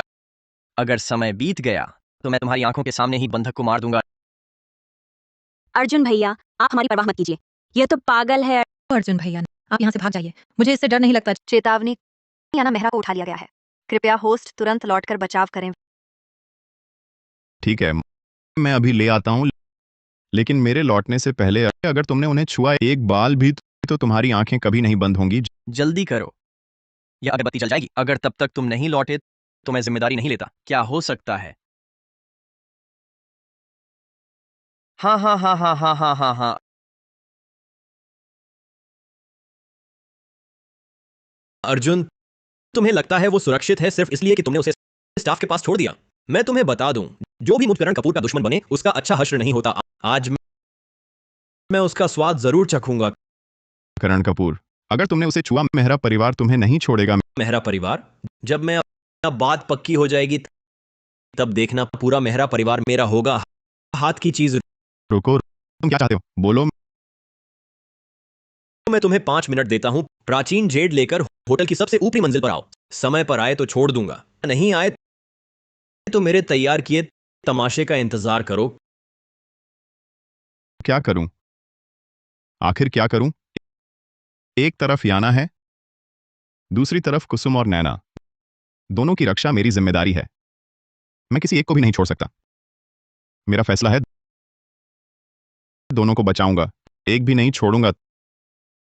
अगर समय बीत गया तो मैं तुम्हारी आंखों के सामने ही बंधक को मार दूंगा। अर्जुन भैया, आप हमारी परवाह मत कीजिए। यह तो पागल है। अर्जुन भैया, आप यहाँ से भाग जाइए, मुझे इससे डर नहीं लगता। चेतावनी, याना मेहरा को उठा लिया गया है। कृपया होस्ट तुरंत लौटकर बचाव करें। ठीक है, मैं अभी ले आता हूँ। लेकिन मेरे लौटने से पहले अगर तुमने उन्हें छुआ एक बाल भी तो तुम्हारी आंखें कभी नहीं बंद होंगी। जल्दी करो, यह अगरबत्ती जल जाएगी। अगर तब तक तुम नहीं लौटे तो मैं जिम्मेदारी नहीं लेता। क्या हो सकता है? हाँ हाँ हाँ हाँ हाँ हाँ हाँ हाँ। अर्जुन, तुम्हें लगता है वो सुरक्षित है सिर्फ इसलिए कि तुमने उसे स्टाफ के पास छोड़ दिया? मैं तुम्हें बता दूं, जो भी मुझ करण कपूर का दुश्मन बने उसका अच्छा हश्र नहीं होता। आज मैं उसका स्वाद जरूर चखूंगा। करण कपूर, अगर तुमने उसे छुआ मेहरा परिवार तुम्हें नहीं छोड़ेगा। मेहरा परिवार? जब मैं अब बात पक्की हो जाएगी तब देखना, पूरा मेहरा परिवार मेरा होगा। हाथ की चीज। रुको, तुम क्या चाहते हो? बोलो। मैं तुम्हें 5 मिनट देता हूं। प्राचीन जेड लेकर होटल की सबसे ऊपरी मंजिल पर आओ। समय पर आए तो छोड़ दूंगा, नहीं आए तो मेरे तैयार किए तमाशे का इंतजार करो। क्या करूं? आखिर क्या करूं? एक तरफ याना है, दूसरी तरफ कुसुम और नैना। दोनों की रक्षा मेरी जिम्मेदारी है। मैं किसी एक को भी नहीं छोड़ सकता। मेरा फैसला है, दोनों को बचाऊंगा, एक भी नहीं छोड़ूंगा।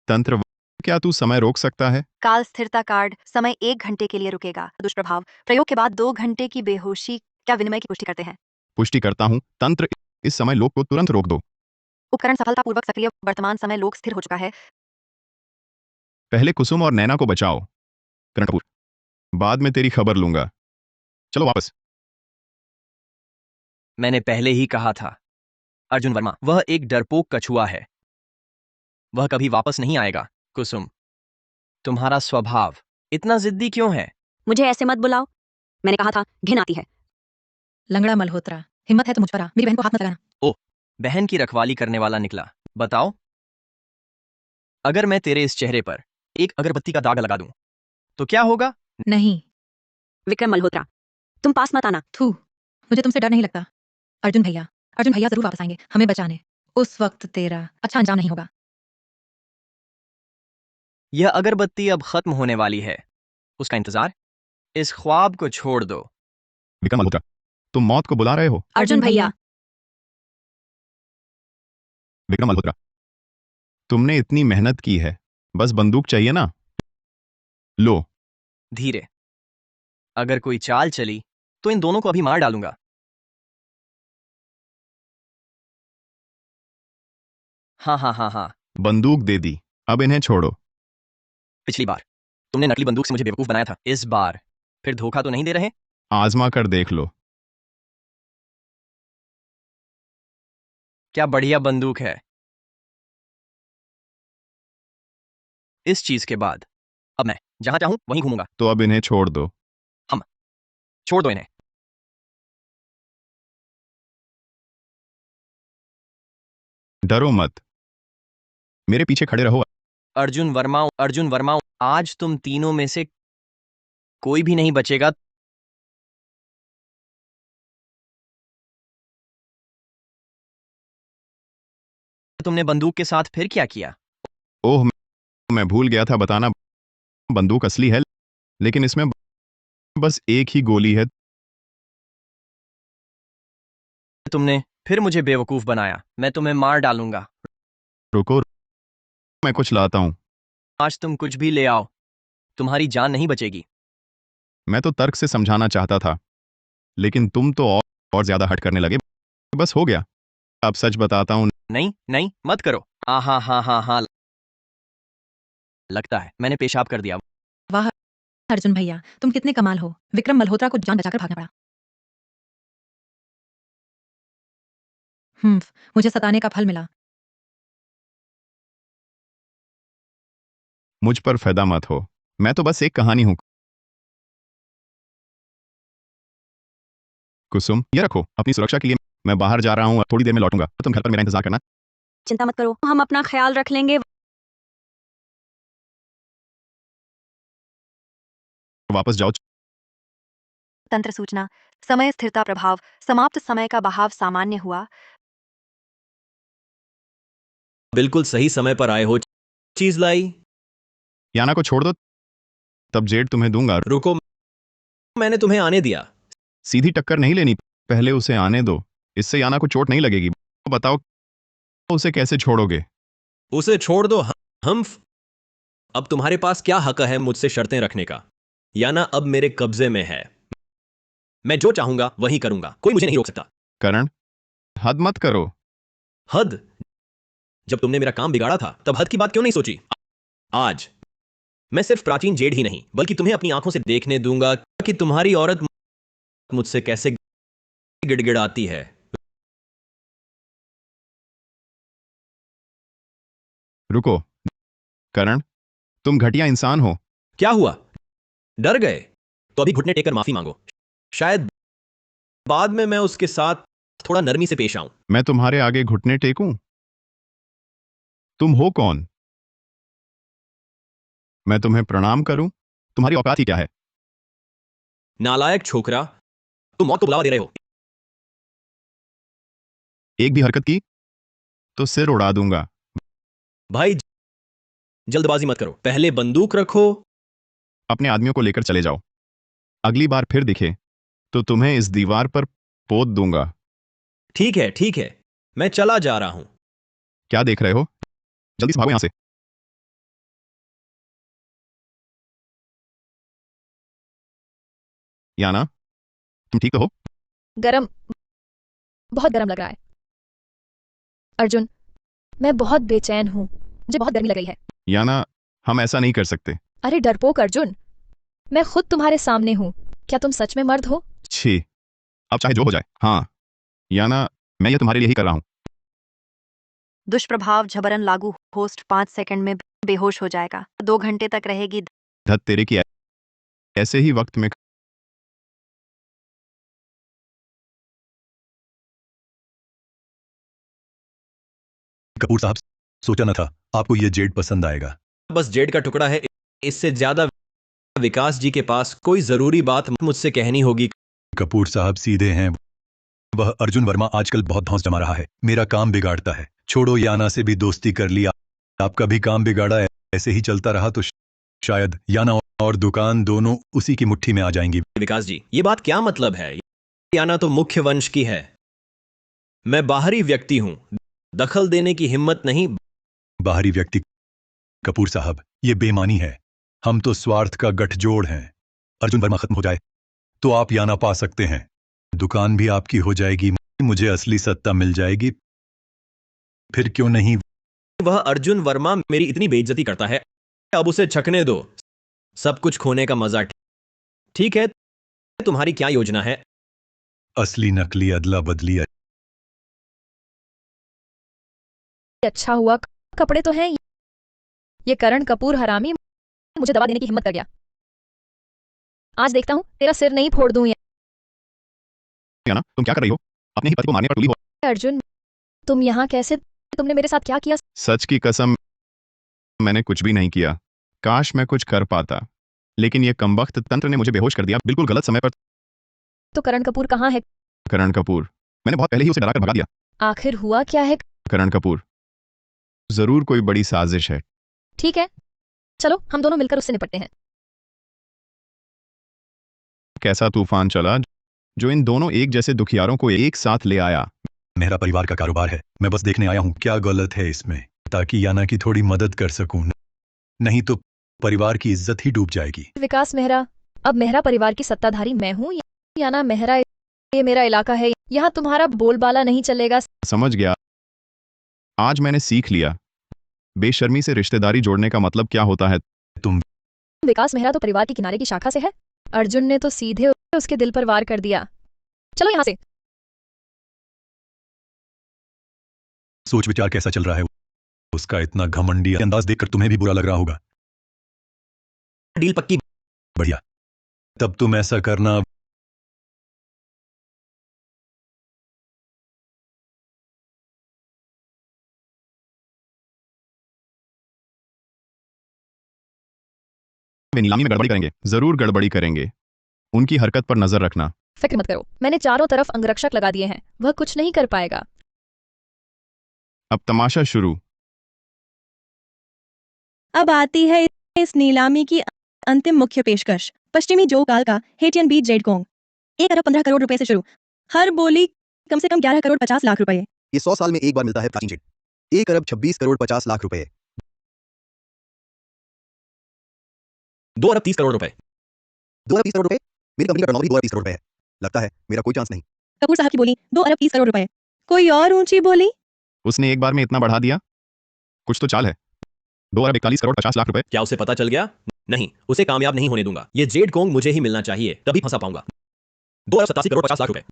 तंत्र, क्या तू समय रोक सकता है? काल स्थिरता कार्ड, समय 1 घंटे के लिए रुकेगा। दुष्प्रभाव, प्रयोग के बाद 2 घंटे की बेहोशी। क्या विनिमय की पुष्टि करते हैं? पुष्टि करता हूं। तंत्र, इस समय लोक को तुरंत रोक दो। उपकरण सफलतापूर्वक सक्रिय। वर्तमान समय लोक स्थिर हो चुका है। पहले कुसुम और नैना को बचाओ। करण कपूर, बाद में तेरी खबर लूंगा। चलो वापस। मैंने पहले ही कहा था, अर्जुन वर्मा वह एक डरपोक कछुआ है। वह कभी वापस नहीं आएगा। कुसुम, तुम्हारा स्वभाव इतना जिद्दी क्यों है? मुझे ऐसे मत बुलाओ, मैंने कहा था, घिन आती है। लंगड़ा मल्होत्रा, हिम्मत है तो मुझ पर आ, मेरी बहन को हाथ मत लगाना। ओह, बहन की रखवाली करने वाला निकला। बताओ, अगर मैं तेरे इस चेहरे पर एक अगरबत्ती का दाग लगा दूं तो क्या होगा? नहीं। विक्रम मल्होत्रा, तुम पास मत आना। थू, मुझे तुमसे डर नहीं लगता। अर्जुन भैया जरूर वापस आएंगे हमें बचाने। उस वक्त तेरा अच्छा अंजाम नहीं होगा। यह अगरबत्ती अब खत्म होने वाली है, उसका इंतजार। इस ख्वाब को छोड़ दो। विक्रम मल्होत्रा, तुम मौत को बुला रहे हो? अर्जुन भैया, विक्रम मल्होत्रा, तुमने इतनी मेहनत की है, बस बंदूक चाहिए ना? लो। धीरे, अगर कोई चाल चली तो इन दोनों को अभी मार डालूंगा। हाँ हाँ हाँ हाँ। बंदूक दे दी, अब इन्हें छोड़ो। पिछली बार तुमने नकली बंदूक से मुझे बेवकूफ बनाया था, इस बार फिर धोखा तो नहीं दे रहे? आजमा कर देख लो। क्या बढ़िया बंदूक है। इस चीज के बाद अब मैं जहां चाहूं वहीं घूमूंगा। तो अब इन्हें छोड़ दो। छोड़ दो इन्हें। डरो मत, मेरे पीछे खड़े रहो। अर्जुन वर्मा, आज तुम तीनों में से कोई भी नहीं बचेगा। तुमने बंदूक के साथ फिर क्या किया? ओह, मैं भूल गया था बताना। बंदूक असली है, लेकिन इसमें बस एक ही गोली है। तुमने फिर मुझे बेवकूफ बनाया। मैं तुम्हें मार डालूंगा। रुको, मैं कुछ लाता हूं। आज तुम कुछ भी ले आओ, तुम्हारी जान नहीं बचेगी। मैं तो तर्क से समझाना चाहता था, लेकिन तुम तो और ज्यादा हट करने लगे। बस हो गया। अब सच बताता हूं। नहीं नहीं, मत करो। हाँ हाँ हाँ हाँ, लगता है मैंने पेशाब कर दिया। वाह अर्जुन भैया, तुम कितने कमाल हो। विक्रम मल्होत्रा को जान बचाकर भागना पड़ा। मुझे सताने का फल मिला। मुझ पर फायदा मत हो, मैं तो बस एक कहानी हूं। कुसुम, ये रखो अपनी सुरक्षा के लिए। मैं बाहर जा रहा हूं, थोड़ी देर में लौटूंगा। तुम घर पर मेरा इंतजार करना। चिंता मत करो, हम अपना ख्याल रख लेंगे। वापस जाओ। तंत्र सूचना, समय स्थिरता प्रभाव समाप्त, समय का बहाव सामान्य हुआ। बिल्कुल सही समय पर आए हो। चीज लाई। याना को छोड़ दो, तब जेड तुम्हें दूंगा। रुको, मैंने तुम्हें आने दिया। सीधी टक्कर नहीं लेनी, पहले उसे आने दो। इससे याना को चोट नहीं लगेगी। बताओ उसे कैसे छोड़ोगे? उसे छोड़ दो हम्फ। अब तुम्हारे पास क्या हक है मुझसे शर्तें रखने का? याना अब मेरे कब्जे में है। मैं जो चाहूंगा वही करूंगा, कोई मुझे नहीं रोक सकता। करण, हद मत करो। हद? जब तुमने मेरा काम बिगाड़ा था तब हद की बात क्यों नहीं सोची? आज मैं सिर्फ प्राचीन जेड ही नहीं, बल्कि तुम्हें अपनी आंखों से देखने दूंगा कि तुम्हारी औरत मुझसे कैसे गिड़गिड़ाती है। रुको करण, तुम घटिया इंसान हो। क्या हुआ? डर गए? तो अभी घुटने टेककर माफी मांगो। शायद बाद में मैं उसके साथ थोड़ा नरमी से पेश आऊं। मैं तुम्हारे आगे घुटने टेकूं? तुम हो कौन? मैं तुम्हें प्रणाम करूं? तुम्हारी औकात ही क्या है? नालायक छोकरा, तुम मौत को बुलावा दे रहे हो। एक भी हरकत की तो सिर उड़ा दूंगा। भाई जल्दबाजी मत करो, पहले बंदूक रखो। अपने आदमियों को लेकर चले जाओ। अगली बार फिर दिखे तो तुम्हें इस दीवार पर पोत दूंगा। ठीक है, मैं चला जा रहा हूं। क्या देख रहे हो? जल्दी से भागो यहां से। याना, तुम ठीक तो हो? गरम, बहुत गरम लग रहा है। अर्जुन, मैं बहुत बेचैन हूँ, मुझे बहुत गर्मी लग रही है। याना, हम ऐसा नहीं कर सकते। अरे डरपोक अर्जुन, मैं खुद तुम्हारे सामने हूँ। क्या तुम सच में मर्द हो? छी, अब चाहे जो हो जाए। हाँ याना, मैं ये तुम्हारे लिए ही कर रहा हूं। दुष्प्रभाव झबरन लागू, होस्ट 5 सेकंड में बेहोश हो जाएगा, 2 घंटे तक रहेगी। धत तेरे की, ऐसे ही वक्त में। कपूर साहब, सोचा न था आपको ये जेड पसंद आएगा। बस जेड का टुकड़ा है, इससे ज्यादा विकास जी के पास कोई जरूरी बात मुझसे कहनी होगी। कपूर साहब सीधे हैं। वह अर्जुन वर्मा आजकल बहुत धौंस जमा रहा है, मेरा काम बिगाड़ता है। छोड़ो, याना से भी दोस्ती कर लिया, आपका भी काम बिगाड़ा है। ऐसे ही चलता रहा तो शायद याना और दुकान दोनों उसी की मुट्ठी में आ जाएंगी। विकास जी, ये बात क्या मतलब है? याना तो मुख्य वंश की है, मैं बाहरी व्यक्ति हूं, दखल देने की हिम्मत नहीं। बाहरी व्यक्ति? कपूर साहब, ये बेईमानी है। हम तो स्वार्थ का गठजोड़ हैं। अर्जुन वर्मा खत्म हो जाए तो आप याना पा सकते हैं, दुकान भी आपकी हो जाएगी, मुझे असली सत्ता मिल जाएगी। फिर क्यों नहीं? वह अर्जुन वर्मा मेरी इतनी बेइज्जती करता है, अब उसे छकने दो। सब कुछ खोने का मजा। ठीक है, तुम्हारी क्या योजना है? असली नकली अदला बदली। अच्छा हुआ कपड़े तो हैं। ये करण कपूर हरामी मुझे दवा देने की हिम्मत कर गया। आज देखता हूं तेरा सिर नहीं फोड़ दूं। याना, तुम क्या कर रही हो? अपने ही पति को मारने पर तुली हो। अर्जुन, तुम यहाँ कैसे? तुमने मेरे साथ क्या किया? सच की कसम, मैंने कुछ भी नहीं किया। काश मैं कुछ कर पाता, लेकिन यह कमबख्त तंत्र ने मुझे बेहोश कर दिया, बिल्कुल गलत समय पर। तो करण कपूर कहाँ है? करण कपूर, मैंने बहुत पहले ही उसे डरा कर भगा दिया। आखिर हुआ क्या है? करण कपूर, जरूर कोई बड़ी साजिश है। ठीक है, चलो हम दोनों मिलकर उससे निपटते हैं। कैसा तूफान चला जो इन दोनों एक जैसे दुखियारों को एक साथ ले आया। मेरा परिवार का कारोबार है, मैं बस देखने आया हूँ क्या गलत है इसमें, ताकि याना की थोड़ी मदद कर सकूं, नहीं तो परिवार की इज्जत ही डूब जाएगी। विकास मेहरा, अब मेहरा परिवार की सत्ताधारी मैं हूँ, याना मेहरा, ये मेरा इलाका है, यहाँ तुम्हारा बोलबाला नहीं चलेगा। समझ गया, आज मैंने सीख लिया बेशर्मी से रिश्तेदारी जोड़ने का मतलब क्या होता है। तुम विकास मेहरा तो परिवार के किनारे की शाखा से है। अर्जुन ने तो सीधे उसके दिल पर वार कर दिया। चलो यहाँ से। सोच विचार कैसा चल रहा है उसका, इतना घमंडी अंदाज देखकर तुम्हें भी बुरा लग रहा होगा। डील पक्की। बढ़िया, तब तुम ऐसा करना। वे नीलामी में गड़बड़ी करेंगे, जरूर गड़बड़ी करेंगे, उनकी हरकत पर नजर रखना। फिक्र मत करो, मैंने चारों तरफ अंगरक्षक लगा दिए हैं, वह कुछ नहीं कर पाएगा। अब तमाशा शुरू। अब आती है इस नीलामी की अंतिम मुख्य पेशकश, पश्चिमी जो काल का हेटियन बीट जेड कोंग। 1 अरब 15 करोड़ रुपए से शुरू, हर बोली कम से कम 11 करोड़ 50 लाख रुपए। ये 100 साल में एक बार मिलता है प्राचीन जेड। 1 अरब 26 करोड़ 50 लाख रुपए। 2 अरब 30 करोड़ रुपए। 2 अरब 30 करोड़ रुपए। मेरी कंपनी का टर्नओवर भी 2 अरब 30 करोड़ रुपए है। लगता है मेरा कोई चांस नहीं। कपूर साहब की बोली 2 अरब 30 करोड़ रुपए। कोई और ऊंची बोली? उसने एक बार में इतना बढ़ा दिया, कुछ तो चाल है। 2 अरब 41 करोड़ 50 लाख रुपए। क्या उसे पता चल गया? नहीं, उसे कामयाब नहीं होने दूंगा। ये जेड कोंग मुझे ही मिलना चाहिए, तभी फंसा पाऊंगा। 2 अरब 87 करोड़ 50 लाख रुपए।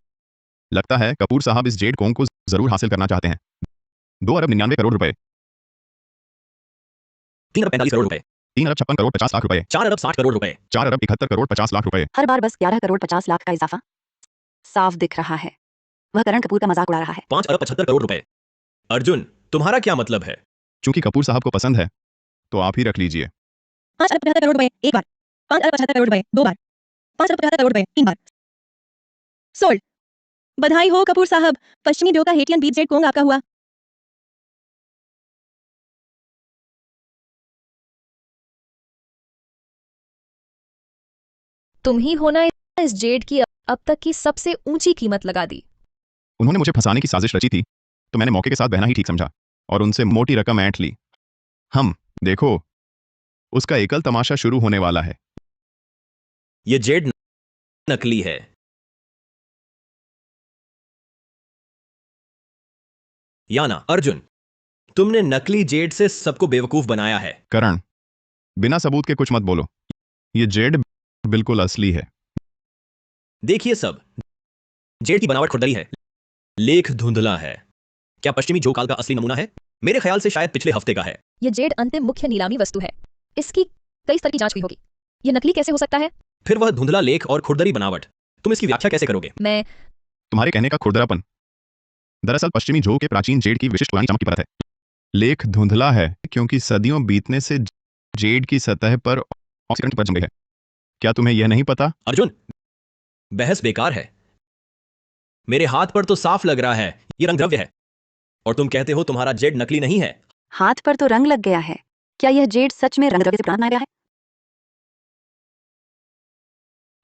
लगता है कपूर साहब इस जेड कोंग को जरूर हासिल करना चाहते हैं। 2 अरब 99 करोड़ रुपए। 3 अरब 45 करोड़ रुपए। 3 अरब 56 करोड़ 50 लाख रुपए। 4 अरब 60 करोड़ रुपए। 4 अरब 71 करोड़ 50 लाख रुपए। हर बार बस 11 करोड़ 50 लाख का इजाफा साफ दिख रहा है। वह करण कपूर का मजाक उड़ा रहा है। 5 अरब 75 करोड़ रुपए। अर्जुन, तुम्हारा क्या मतलब है? चूंकि कपूर साहब को पसंद है तो आप ही रख लीजिए। 5 अरब 75 करोड़ रुपए एक बार, 5 अरब 75 करोड़ रुपए 2 बार, 5 अरब 75 करोड़ रुपए 3 बार। सोल्ड। बधाई हो कपूर साहब, पश्चिमी जो का हेटियन बीट जेड कोंग आपका हुआ। तुम ही होना इस जेड की अब तक की सबसे ऊंची कीमत लगा दी। उन्होंने मुझे फंसाने की साजिश रची थी, तो मैंने मौके के साथ बहना ही ठीक समझा और उनसे मोटी रकम ऐंठ ली। देखो, उसका एकल तमाशा शुरू होने वाला है। ये जेड नकली है। याना, अर्जुन, तुमने नकली जेड से सबको बेवकूफ बनाया है। करण, बिना सबूत के कुछ मत बोलो। ये जेड बिल्कुल असली है। देखिए सब, जेड की बनावट खुरदरी है, लेख धुंधला है। क्या पश्चिमी जोकाल का असली नमूना है? मेरे ख्याल से शायद पिछले हफ्ते का है। ये जेड अंतिम मुख्य नीलामी वस्तु है, इसकी कई स्तर की जांच हुई होगी। ये नकली कैसे हो सकता है? फिर वह धुंधला लेख और खुरदरी बनावट, तुम इसकी व्याख्या कैसे करोगे? मैं तुम्हारे कहने का खुरदरापन दरअसल पश्चिमी जो के प्राचीन जेड की विशिष्ट पुरानी चमक की परत है। लेख धुंधला है क्योंकि सदियों बीतने से जेड की सतह पर ऑक्सीकरण की परत जम गई है। क्या तुम्हें यह नहीं पता? अर्जुन, बहस बेकार है। मेरे हाथ पर तो साफ लग रहा है ये रंग द्रव्य है, और तुम कहते हो तुम्हारा जेड नकली नहीं है। हाथ पर तो रंग लग गया है, क्या यह जेड सच में रंग द्रव्य से बनाया गया है?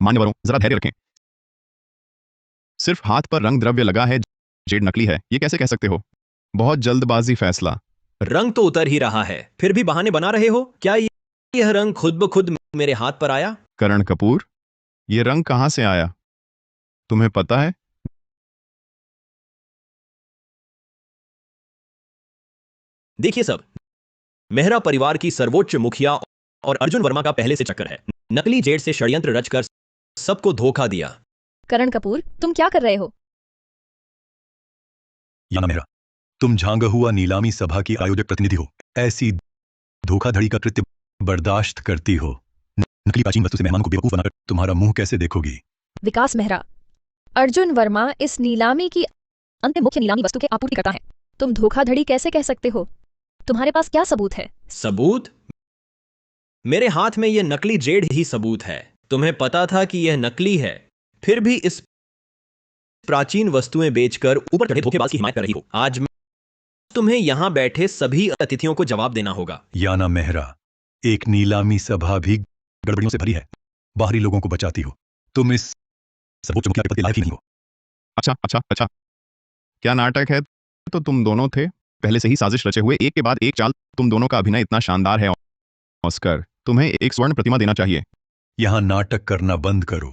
मान्यवरों, जरा धैर्य रखें। सिर्फ हाथ पर रंग द्रव्य लगा है, जेड नकली है, ये कैसे कह सकते हो? बहुत जल्दबाजी फैसला। रंग तो उतर ही रहा है, फिर भी बहाने बना रहे हो। क्या यह रंग खुद ब खुद मेरे हाथ पर आया? करण कपूर, ये रंग कहां से आया तुम्हें पता है? देखिए सब, मेहरा परिवार की सर्वोच्च मुखिया और अर्जुन वर्मा का पहले से चक्कर है। नकली जेड से षड्यंत्र रचकर सबको धोखा दिया। करण कपूर, तुम क्या कर रहे हो? याना मेहरा, तुम झांगा हुआ नीलामी सभा की आयोजक प्रतिनिधि हो, ऐसी धोखाधड़ी का कृत्य बर्दाश्त करती हो? नकली प्राचीन वस्तु से मेहमान को बेवकूफ बनाकर तुम्हारा मुंह कैसे देखोगी? विकास मेहरा, अर्जुन वर्मा इस नीलामी की अंतिम मुख्य नीलामी वस्तु के आपूर्तिकर्ता हैं। तुम धोखाधड़ी कैसे कह सकते हो? तुम्हारे पास क्या सबूत है? सबूत? मेरे हाथ में यह नकली जेड ही सबूत है। तुम्हें पता था कि यह नकली है, फिर भी इस प्राचीन वस्तुएं बेचकर ऊपर चढ़े धोखेबाज की हिमायत कर रही हो। आज तुम्हें यहां बैठे सभी अतिथियों को जवाब देना होगा। याना मेहरा, एक नीलामी सभा भी गड़बड़ियों से भरी है। बाहरी लोगों को बचाती हो। तुम इस सबूत चमकिया के पति लायक ही नहीं हो। अच्छा अच्छा अच्छा, क्या नाटक है? तो तुम दोनों थे पहले से ही साजिश रचे हुए, एक के बाद एक चाल। तुम दोनों का अभिनय इतना शानदार है ऑस्कर, तुम्हें एक स्वर्ण प्रतिमा देना चाहिए। यहां नाटक करना बंद करो।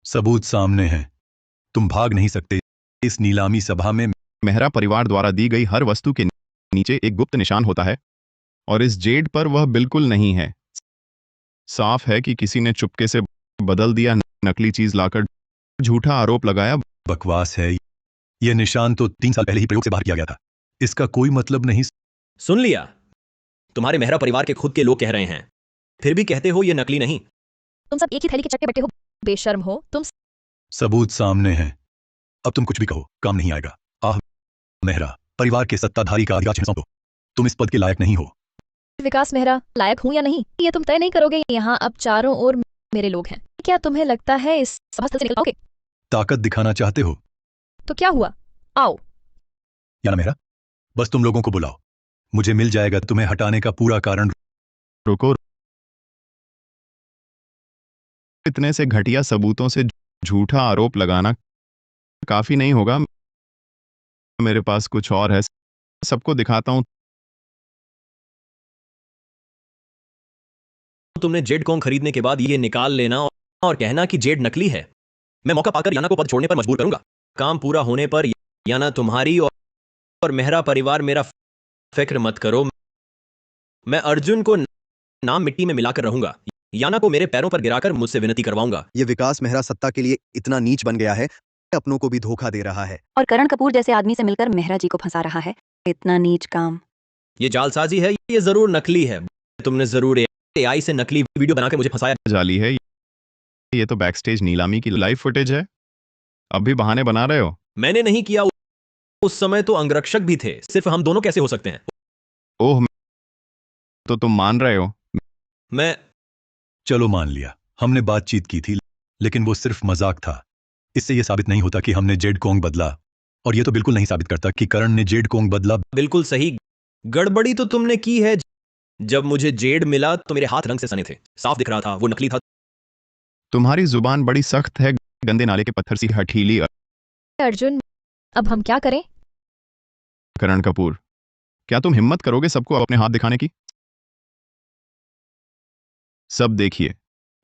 सबूत सामने हैं। तुम भाग नहीं सकते। इस नीलामी सभा में मेहरा परिवार द्वारा दी गई हर वस्तु के नीचे एक गुप्त निशान होता है, और इस जेड पर वह बिल्कुल नहीं है। साफ है कि किसी ने चुपके से बदल दिया, नकली चीज लाकर झूठा आरोप लगाया। बकवास है। यह निशान तो 3 साल पहले ही प्रयोग से बाहर किया गया था। इसका कोई मतलब नहीं। सुन लिया? तुम्हारे मेहरा परिवार के खुद के लोग कह रहे हैं, फिर भी कहते हो यह नकली नहीं। तुम सब एक ही थैली के चट्टे बट्टे हो, बेशर्म हो तुम। सबूत सामने हैं। अब तुम कुछ भी कहो, काम नहीं आएगा। आह मेहरा, परिवार के सत्ताधारी का अधिकार सौंपो। तुम इस पद के लायक नहीं हो। विकास मेहरा, लायक हूं या नहीं ये तुम तय नहीं करोगे। यहाँ अब चारों ओर मेरे लोग हैं। क्या तुम्हें लगता है इस सभा स्थल से निकल पाओगे? ताकत दिखाना चाहते हो तो क्या हुआ, आओ। याना मेहरा, बस तुम लोगों को बुलाओ। मुझे मिल जाएगा तुम्हें हटाने का पूरा कारण। रुको, इतने से घटिया सबूतों से झूठा आरोप लगाना काफी नहीं होगा। मेरे पास कुछ और है, सबको दिखाता हूं। तुमने जेड कॉन्ग खरीदने के बाद ये निकाल लेना और कहना कि जेड नकली है। मैं मौका पाकर याना को पद छोड़ने पर मजबूर करूंगा। काम पूरा होने पर याना तुम्हारी और मेहरा परिवार मेरा। फिक्र मत करो, मैं अर्जुन को नाम मिट्टी में मिलाकर रहूंगा। याना को मेरे पैरों पर गिराकर मुझसे विनती करवाऊंगा। ये विकास मेहरा सत्ता के लिए इतना नीच बन गया है, अपनों को भी धोखा दे रहा है। और करण कपूर जैसे आदमी से मिलकर मेहरा जी को फंसा रहा है। इतना नीच काम। ये जालसाजी है, ये जरूर नकली है। तुमने जरूर एआई से नकली वीडियो बनाकर मुझे फंसाया। जाली है ये तो बैकस्टेज नीलामी की लाइव फुटेज है। अब भी बहाने बना रहे हो? मैंने नहीं किया। उस समय तो अंगरक्षक भी थे। सिर्फ हम दोनों कैसे हो सकते हैं? ओह, तो तुम मान रहे हो? मैं चलो मान लिया, हमने बातचीत की थी, लेकिन वो सिर्फ मजाक था। इससे यह साबित नहीं होता कि हमने जेड कोंग बदला, और यह तो बिल्कुल नहीं साबित करता कि करण ने जेड कोंग बदला। बिल्कुल सही। गड़बड़ी तो तुमने की है। जब मुझे जेड मिला तो मेरे हाथ रंग से सने थे, साफ दिख रहा था वो नकली था। तुम्हारी जुबान बड़ी सख्त है, गंदे नाले के पत्थर सी हठीली। अर्जुन, अब हम क्या करें? करण कपूर, क्या तुम हिम्मत करोगे सबको अपने हाथ दिखाने की? सब देखिए,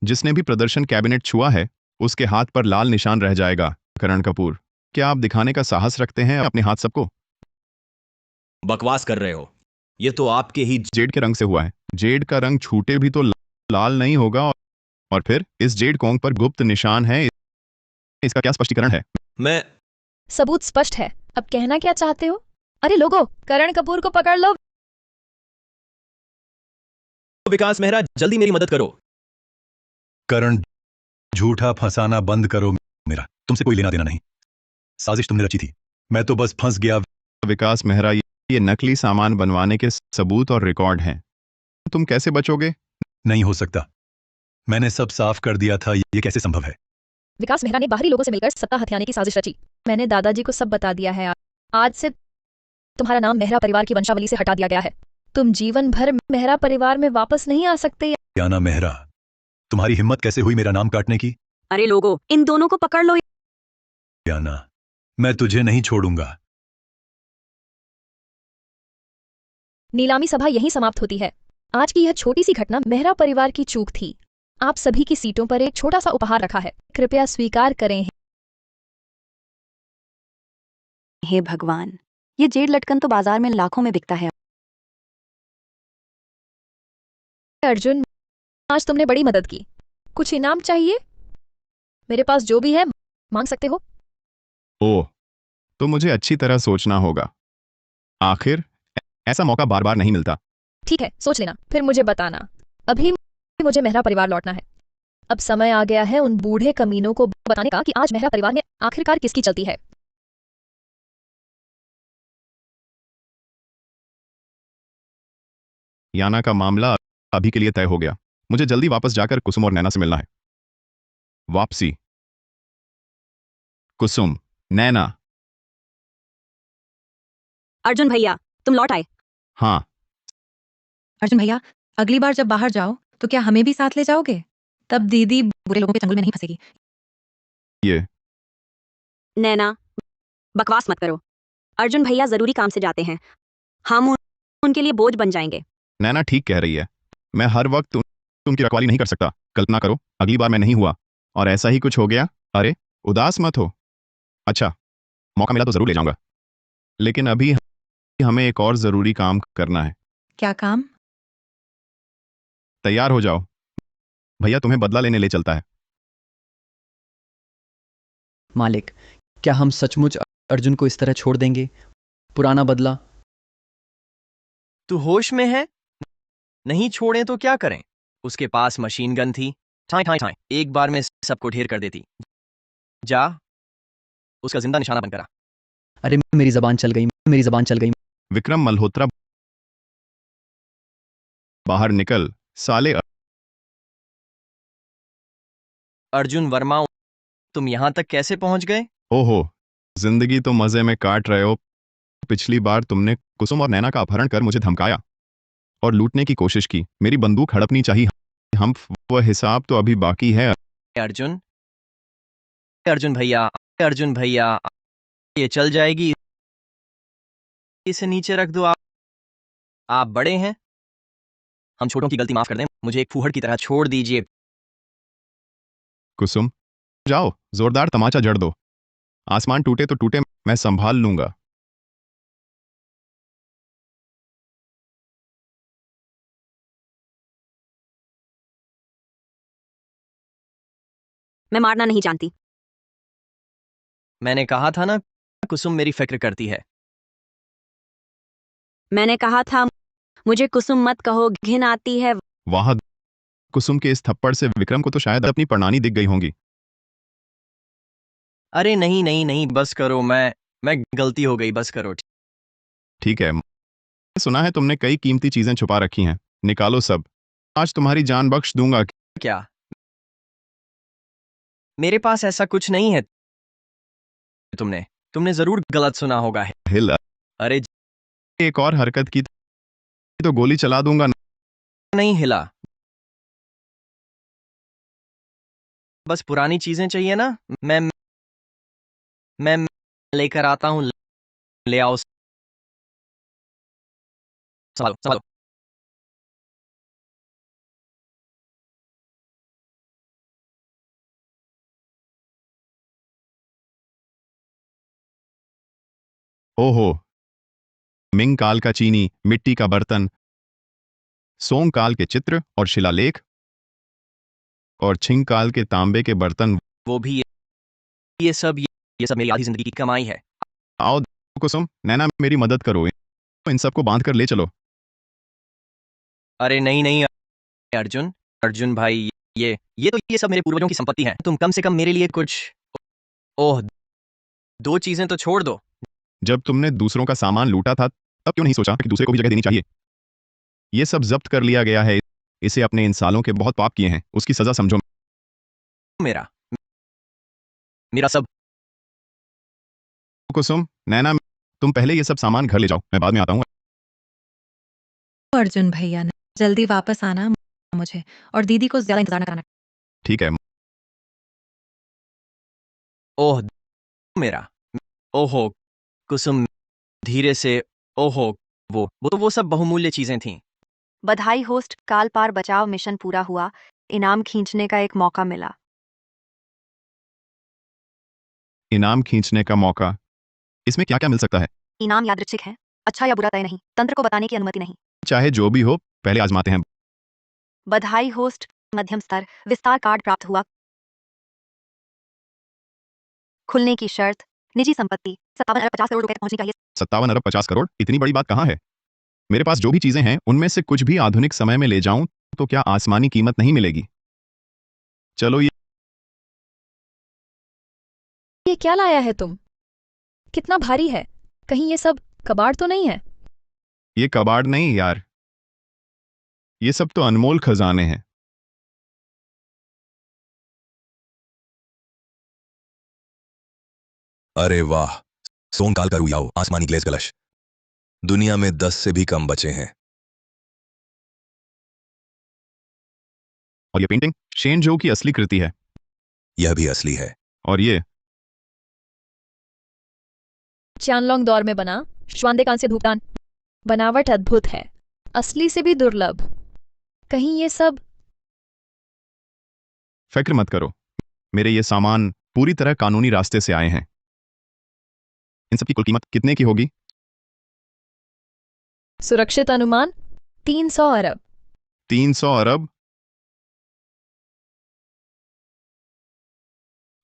जिसने भी प्रदर्शन कैबिनेट छुआ है उसके हाथ पर लाल निशान रह जाएगा। करण कपूर, क्या आप दिखाने का साहस रखते हैं अपने हाथ सबको? बकवास कर रहे हो, ये तो आपके ही जेड के रंग से हुआ है। जेड का रंग छूटे भी तो लाल नहीं होगा। और फिर इस जेड कोंग पर गुप्त निशान है, इसका क्या स्पष्टीकरण है? मैं सबूत स्पष्ट है, अब कहना क्या चाहते हो? अरे लोगों, करण कपूर को पकड़ लो। विकास मेहरा, जल्दी मेरी मदद करो। करण, झूठा फंसाना बंद करो। मेरा तुमसे कोई लेना देना नहीं। साजिश तुमने रची थी, मैं तो बस फंस गया। विकास मेहरा, ये नकली सामान बनवाने के सबूत और रिकॉर्ड हैं। तुम कैसे बचोगे? नहीं हो सकता, मैंने सब साफ कर दिया था। ये कैसे संभव है? विकास मेहरा ने बाहरी लोगों से मिलकर सत्ता हथियाने की साजिश रची। मैंने दादाजी को सब बता दिया है। आज से तुम्हारा नाम मेहरा परिवार की वंशावली से हटा दिया गया है। तुम जीवन भर मेहरा परिवार में वापस नहीं आ सकते। याना मेहरा, तुम्हारी हिम्मत कैसे हुई मेरा नाम काटने की? अरे लोगों, इन दोनों को पकड़ लो। याना, मैं तुझे नहीं छोड़ूंगा। नीलामी सभा यहीं समाप्त होती है। आज की यह छोटी सी घटना मेहरा परिवार की चूक थी। आप सभी की सीटों पर एक छोटा सा उपहार रखा है, कृपया स्वीकार करें। हे भगवान, ये जेड लटकन तो बाजार में लाखों में बिकता है। अर्जुन, आज तुमने बड़ी मदद की। कुछ इनाम चाहिए? मेरे पास जो भी है मांग सकते हो। ओह, तो मुझे अच्छी तरह सोचना होगा। आखिर ऐसा मौका बार बार नहीं मिलता। ठीक है, सोच लेना, फिर मुझे बताना। अभी मुझे मेहरा परिवार लौटना है। अब समय आ गया है उन बूढ़े कमीनों को बताने का कि आज मेहरा परिवार में आखिरकार किसकी चलती है। याना का मामला अभी के लिए तय हो गया। मुझे जल्दी वापस जाकर कुसुम और नैना से मिलना है। वापसी। कुसुम, नैना। अर्जुन भैया, तुम लौट आए। हाँ, अर्जुन भैया, अगली बार जब बाहर जाओ तो क्या हमें भी साथ ले जाओगे? तब दीदी बुरे लोगों के चंगुल में नहीं फंसेगी। ये नैना, बकवास मत करो। अर्जुन भैया जरूरी काम से जाते हैं, हम उनके लिए बोझ बन जाएंगे। नैना ठीक कह रही है। मैं हर वक्त उनकी रखवाली नहीं कर सकता। कल्पना करो, अगली बार मैं नहीं हुआ और ऐसा ही कुछ हो गया। अरे, उदास मत हो। अच्छा, मौका मिला तो जरूर ले जाऊंगा, लेकिन अभी हमें एक और जरूरी काम करना है। क्या काम? तैयार हो जाओ, भैया तुम्हें बदला लेने ले चलता है। मालिक, क्या हम सचमुच अर्जुन को इस तरह छोड़ देंगे? पुराना बदला? तू होश में है? नहीं छोड़े तो क्या करें? उसके पास मशीन गन थी, ठाई ठाई ठाई एक बार में सबको ढेर कर देती। जा, उसका जिंदा निशाना बन करा। अरे मेरी जबान चल गई, मेरी जबान चल गई। विक्रम मल्होत्रा, बाहर निकल साले। अर्जुन वर्मा, तुम यहां तक कैसे पहुंच गए? ओहो, जिंदगी तो मजे में काट रहे हो। पिछली बार तुमने कुसुम और नैना का अपहरण कर मुझे धमकाया और लूटने की कोशिश की। मेरी बंदूक हड़पनी चाहिए। हम वह हिसाब तो अभी बाकी है। अर्जुन, अर्जुन भैया, अर्जुन भैया, ये चल जाएगी। इसे नीचे रख दो। आप बड़े हैं, हम छोटों की गलती माफ कर दें। मुझे एक फूहड़ की तरह छोड़ दीजिए। कुसुम, जाओ, जोरदार तमाचा जड़ दो। आसमान टूटे तो टूटे, मैं संभाल लूंगा। मैं मारना नहीं जानती। मैंने कहा था ना, कुसुम मेरी फिक्र करती है। मैंने कहा था, मुझे कुसुम मत कहो, घिन आती है। वाह, कुसुम के इस थप्पड़ से विक्रम को तो शायद अपनी प्रणाली दिख गई होंगी। अरे नहीं नहीं नहीं, बस करो। मैं गलती हो गई, बस करो। ठीक है, सुना है तुमने कई कीमती चीजें छुपा रखी हैं, निकालो सब। आज तुम्हारी जान बख्श दूंगा। क्या? मेरे पास ऐसा कुछ नहीं है। तुमने तुमने जरूर गलत सुना होगा। हिल, अरे एक और हरकत की तो गोली चला दूंगा। नहीं हिला, बस पुरानी चीजें चाहिए ना। मैं लेकर आता हूं। ले आओ। संभालो संभालो। ओहो, मिंग काल का चीनी मिट्टी का बर्तन, सोंग काल के चित्र और शिलालेख, और छिंग काल के तांबे के बर्तन। वो भी ये सब मेरी आधी जिंदगी की कमाई है। आओ कुसुम, नैना, मेरी मदद करो, इन सबको बांध कर ले चलो। अरे नहीं नहीं अर्जुन, अर्जुन भाई, ये सब मेरे पूर्वजों की संपत्ति है। तुम कम से कम मेरे लिए कुछ। ओह, दो चीजें तो छोड़ दो। जब तुमने दूसरों का सामान लूटा था, तब क्यों नहीं सोचा कि दूसरे को भी जगह देनी चाहिए? ये सब जब्त कर लिया गया है। इसे अपने इन सालों के बहुत पाप किए हैं, उसकी सजा समझो। मेरा मेरा सब। कुसुम, नैना, तुम पहले ये सब सामान घर ले जाओ, मैं बाद में आता हूँ। अर्जुन भैया ने जल्दी वापस आना मुझे, और दीदी को ज्यादा इंतजार न कराना। ठीक है। ओह मेरा, ओहो कुसुम, धीरे से। ओहो, वो सब बहुमूल्य चीजें थीं। बधाई होस्ट, काल पार बचाव मिशन पूरा हुआ। इनाम खींचने का एक मौका मिला। इनाम खींचने का मौका? इसमें क्या क्या मिल सकता है? इनाम यादृच्छिक है, अच्छा या बुरा तय नहीं, तंत्र को बताने की अनुमति नहीं। चाहे जो भी हो, पहले आजमाते हैं। बधाई होस्ट, मध्यम स्तर विस्तार कार्ड प्राप्त हुआ। खुलने की शर्त, निजी संपत्ति 57 अरब 50 करोड़ रुपए तक पहुंचनी चाहिए। 57 अरब 50 करोड़? इतनी बड़ी बात कहाँ है? मेरे पास जो भी चीजें हैं उनमें से कुछ भी आधुनिक समय में ले जाऊं तो क्या आसमानी कीमत नहीं मिलेगी? चलो, ये क्या लाया है तुम? कितना भारी है? कहीं ये सब कबाड़ तो नहीं है? ये कबाड़ नहीं यार, ये सब तो अनमोल खजाने हैं। अरे वाह, सोनकाल का रुयाओ, आसमानी ग्लेज कलश। दुनिया में 10 से भी कम बचे हैं। और ये पेंटिंग शेन जो की असली कृति है। यह भी असली है। और ये चानलोंग दौर में बना श्वानदेकान से भुगतान। बनावट अद्भुत है, असली से भी दुर्लभ। कहीं ये सब फिक्र मत करो, मेरे ये सामान पूरी तरह कानूनी रास्ते से आए हैं। इन सब की कुल कीमत कितने की होगी? सुरक्षित अनुमान 300 अरब। 300 अरब?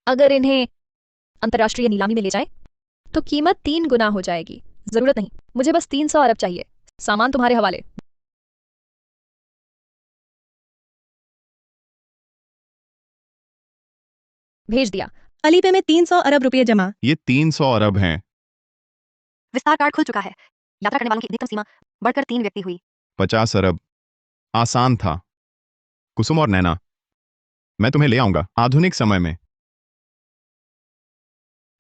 अगर इन्हें अंतर्राष्ट्रीय नीलामी में ले जाएं, तो कीमत 3 गुना हो जाएगी। जरूरत नहीं, मुझे बस 300 अरब चाहिए। सामान तुम्हारे हवाले। भेज दिया। अलीपे में 300 अरब रुपए जमा। ये 300 अरब हैं। विस्तार कार्ड खुल चुका है। यात्रा करने वालों की अधिकतम सीमा बढ़कर 3 व्यक्ति हुई। 50 अरब। आसान था। कुसुम और नैना, मैं तुम्हें ले आऊंगा आधुनिक समय में।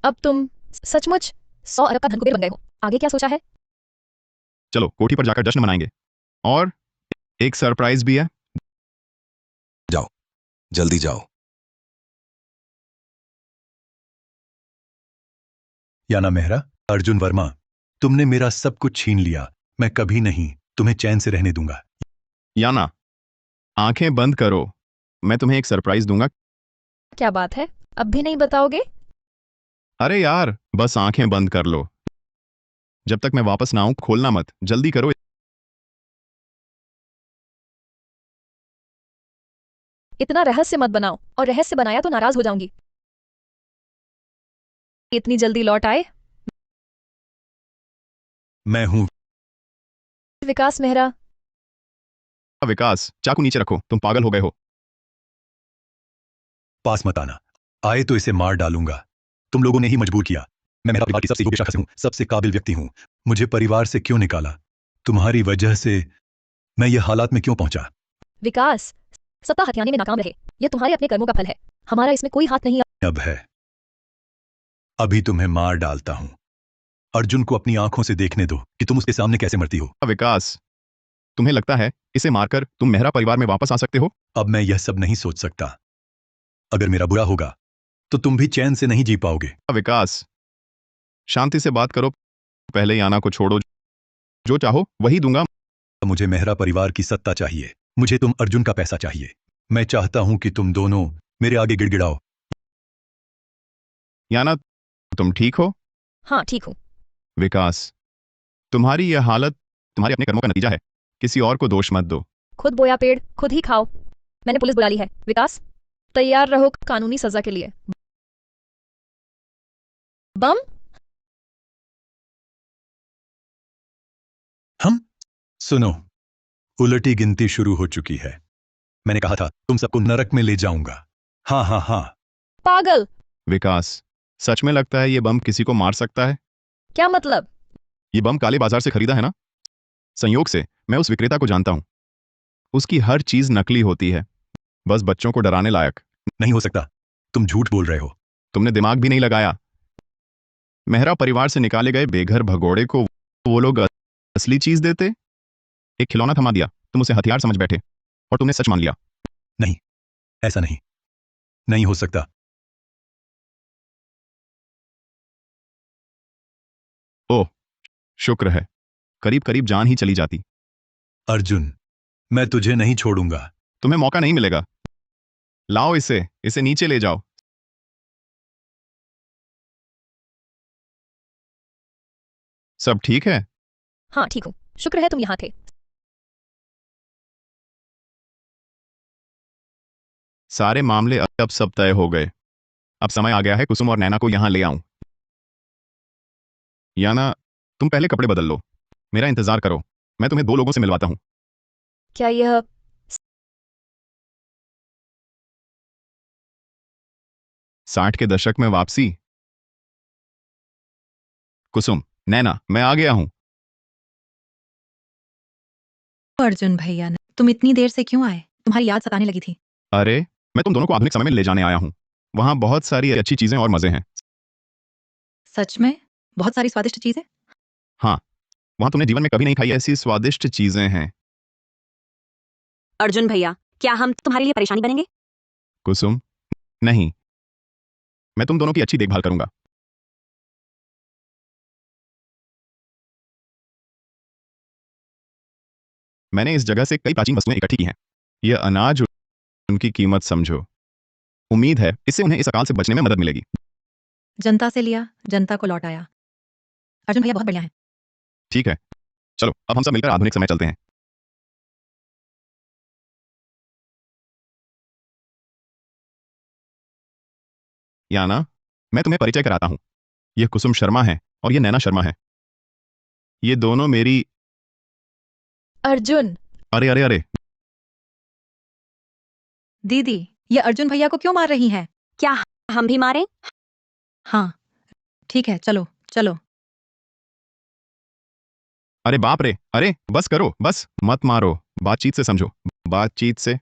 अब तुम सचमुच 100 अरब का धनकुबेर बन गए हो। आगे क्या सोचा है? चलो कोठी पर जाकर जश्न मनाएंगे। और एक सरप्राइज भी है। जाओ, जल्दी जाओ। याना मेहरा, अर्जुन वर्मा, तुमने मेरा सब कुछ छीन लिया। मैं कभी नहीं तुम्हें चैन से रहने दूंगा। याना, आंखें बंद करो, मैं तुम्हें एक सरप्राइज दूंगा। क्या बात है, अब भी नहीं बताओगे? अरे यार, बस आंखें बंद कर लो। जब तक मैं वापस ना आऊं खोलना मत, जल्दी करो। इतना रहस्य मत बनाओ, और रहस्य बनाया तो नाराज हो जाऊंगी। इतनी जल्दी लौट आए? मैं हूं विकास मेहरा। विकास, चाकू नीचे रखो, तुम पागल हो गए हो। पास मत आना, आए तो इसे मार डालूंगा। तुम लोगों ने ही मजबूर किया। मैं मेरा परिवार की सबसे योग्य शाखा से हूं, सबसे काबिल व्यक्ति हूं। मुझे परिवार से क्यों निकाला? तुम्हारी वजह से मैं ये हालात में क्यों पहुंचा? विकास, सत्ता हथियाने में नाकाम रहे, यह तुम्हारे अपने कर्मों का फल है। हमारा इसमें कोई हाथ नहीं। अब है, अभी तुम्हें मार डालता हूं। अर्जुन को अपनी आंखों से देखने दो कि तुम उसके सामने कैसे मरती हो। विकास, तुम्हें लगता है इसे मारकर तुम मेहरा परिवार में वापस आ सकते हो? अब मैं यह सब नहीं सोच सकता। अगर मेरा बुरा होगा तो तुम भी चैन से नहीं जी पाओगे। विकास, शांति से बात करो। पहले याना को छोड़ो, जो चाहो वही दूंगा। मुझे मेहरा परिवार की सत्ता चाहिए। मुझे तुम अर्जुन का पैसा चाहिए। मैं चाहता हूं कि तुम दोनों मेरे आगे गिड़गिड़ाओ। याना, तुम ठीक हो? हाँ, ठीक हूं। विकास, तुम्हारी यह हालत तुम्हारे अपने कर्मों का नतीजा है। किसी और को दोष मत दो। खुद बोया पेड़ खुद ही खाओ। मैंने पुलिस बुला ली है। विकास, तैयार रहो कानूनी सजा के लिए। बम? हम सुनो, उलटी गिनती शुरू हो चुकी है। मैंने कहा था तुम सबको नरक में ले जाऊंगा। हाँ हाँ हाँ। पागल। विकास, सच में लगता है ये बम किसी को मार सकता है? क्या मतलब? ये बम काले बाजार से खरीदा है ना? संयोग से मैं उस विक्रेता को जानता हूं। उसकी हर चीज नकली होती है, बस बच्चों को डराने लायक। नहीं हो सकता, तुम झूठ बोल रहे हो। तुमने दिमाग भी नहीं लगाया। मेहरा परिवार से निकाले गए बेघर भगोड़े को वो लोग असली चीज देते। एक खिलौना थमा दिया, तुम उसे हथियार समझ बैठे और तुमने सच मान लिया। नहीं, ऐसा नहीं, नहीं हो सकता। ओह, शुक्र है, करीब करीब जान ही चली जाती। अर्जुन, मैं तुझे नहीं छोड़ूंगा। तुम्हें मौका नहीं मिलेगा। लाओ इसे नीचे ले जाओ। सब ठीक है? हाँ, ठीक हूं। शुक्र है तुम यहां थे। सारे मामले अब सब तय हो गए। अब समय आ गया है कुसुम और नैना को यहां ले आऊं। याना, तुम पहले कपड़े बदल लो, मेरा इंतजार करो। मैं तुम्हें 2 लोगों से मिलवाता हूं। क्या यह 60 के दशक में वापसी? कुसुम, नैना, मैं आ गया हूं। अर्जुन भैया ने तुम इतनी देर से क्यों आए? तुम्हारी याद सताने लगी थी। अरे मैं तुम दोनों को आधुनिक समय में ले जाने आया हूँ। वहाँ बहुत सारी अच्छी चीजें और मजे हैं। सच में? बहुत सारी स्वादिष्ट चीजें? हाँ, वहाँ तुमने जीवन में कभी नहीं खाई ऐसी स्वादिष्ट चीजें हैं। अर्जुन भैया, क्या हम तुम्हारे लिए परेशानी बनेंगे? कुसुम, नहीं, मैं तुम दोनों की अच्छी देखभाल करूंगा। मैंने इस जगह से कई प्राचीन वस्तुएं इकट्ठी की हैं। यह अनाज, उनकी कीमत समझो। उम्मीद है इससे उन्हें इस अकाल से बचने में मदद मिलेगी। जनता से लिया, जनता को लौटाया। अर्जुन भैया बहुत बढ़िया है। ठीक है, चलो अब हम सब मिलकर आधुनिक समय चलते हैं। याना, मैं तुम्हें परिचय कराता हूँ। यह कुसुम शर्मा है और यह नैना शर्मा है। ये दोनों मेरी। अर्जुन, अरे अरे अरे, दीदी, ये अर्जुन भैया को क्यों मार रही हैं? क्या हम भी मारें? हाँ, ठीक है, चलो चलो। अरे बाप रे, अरे बस करो, बस मत मारो, बातचीत से समझो, बातचीत से।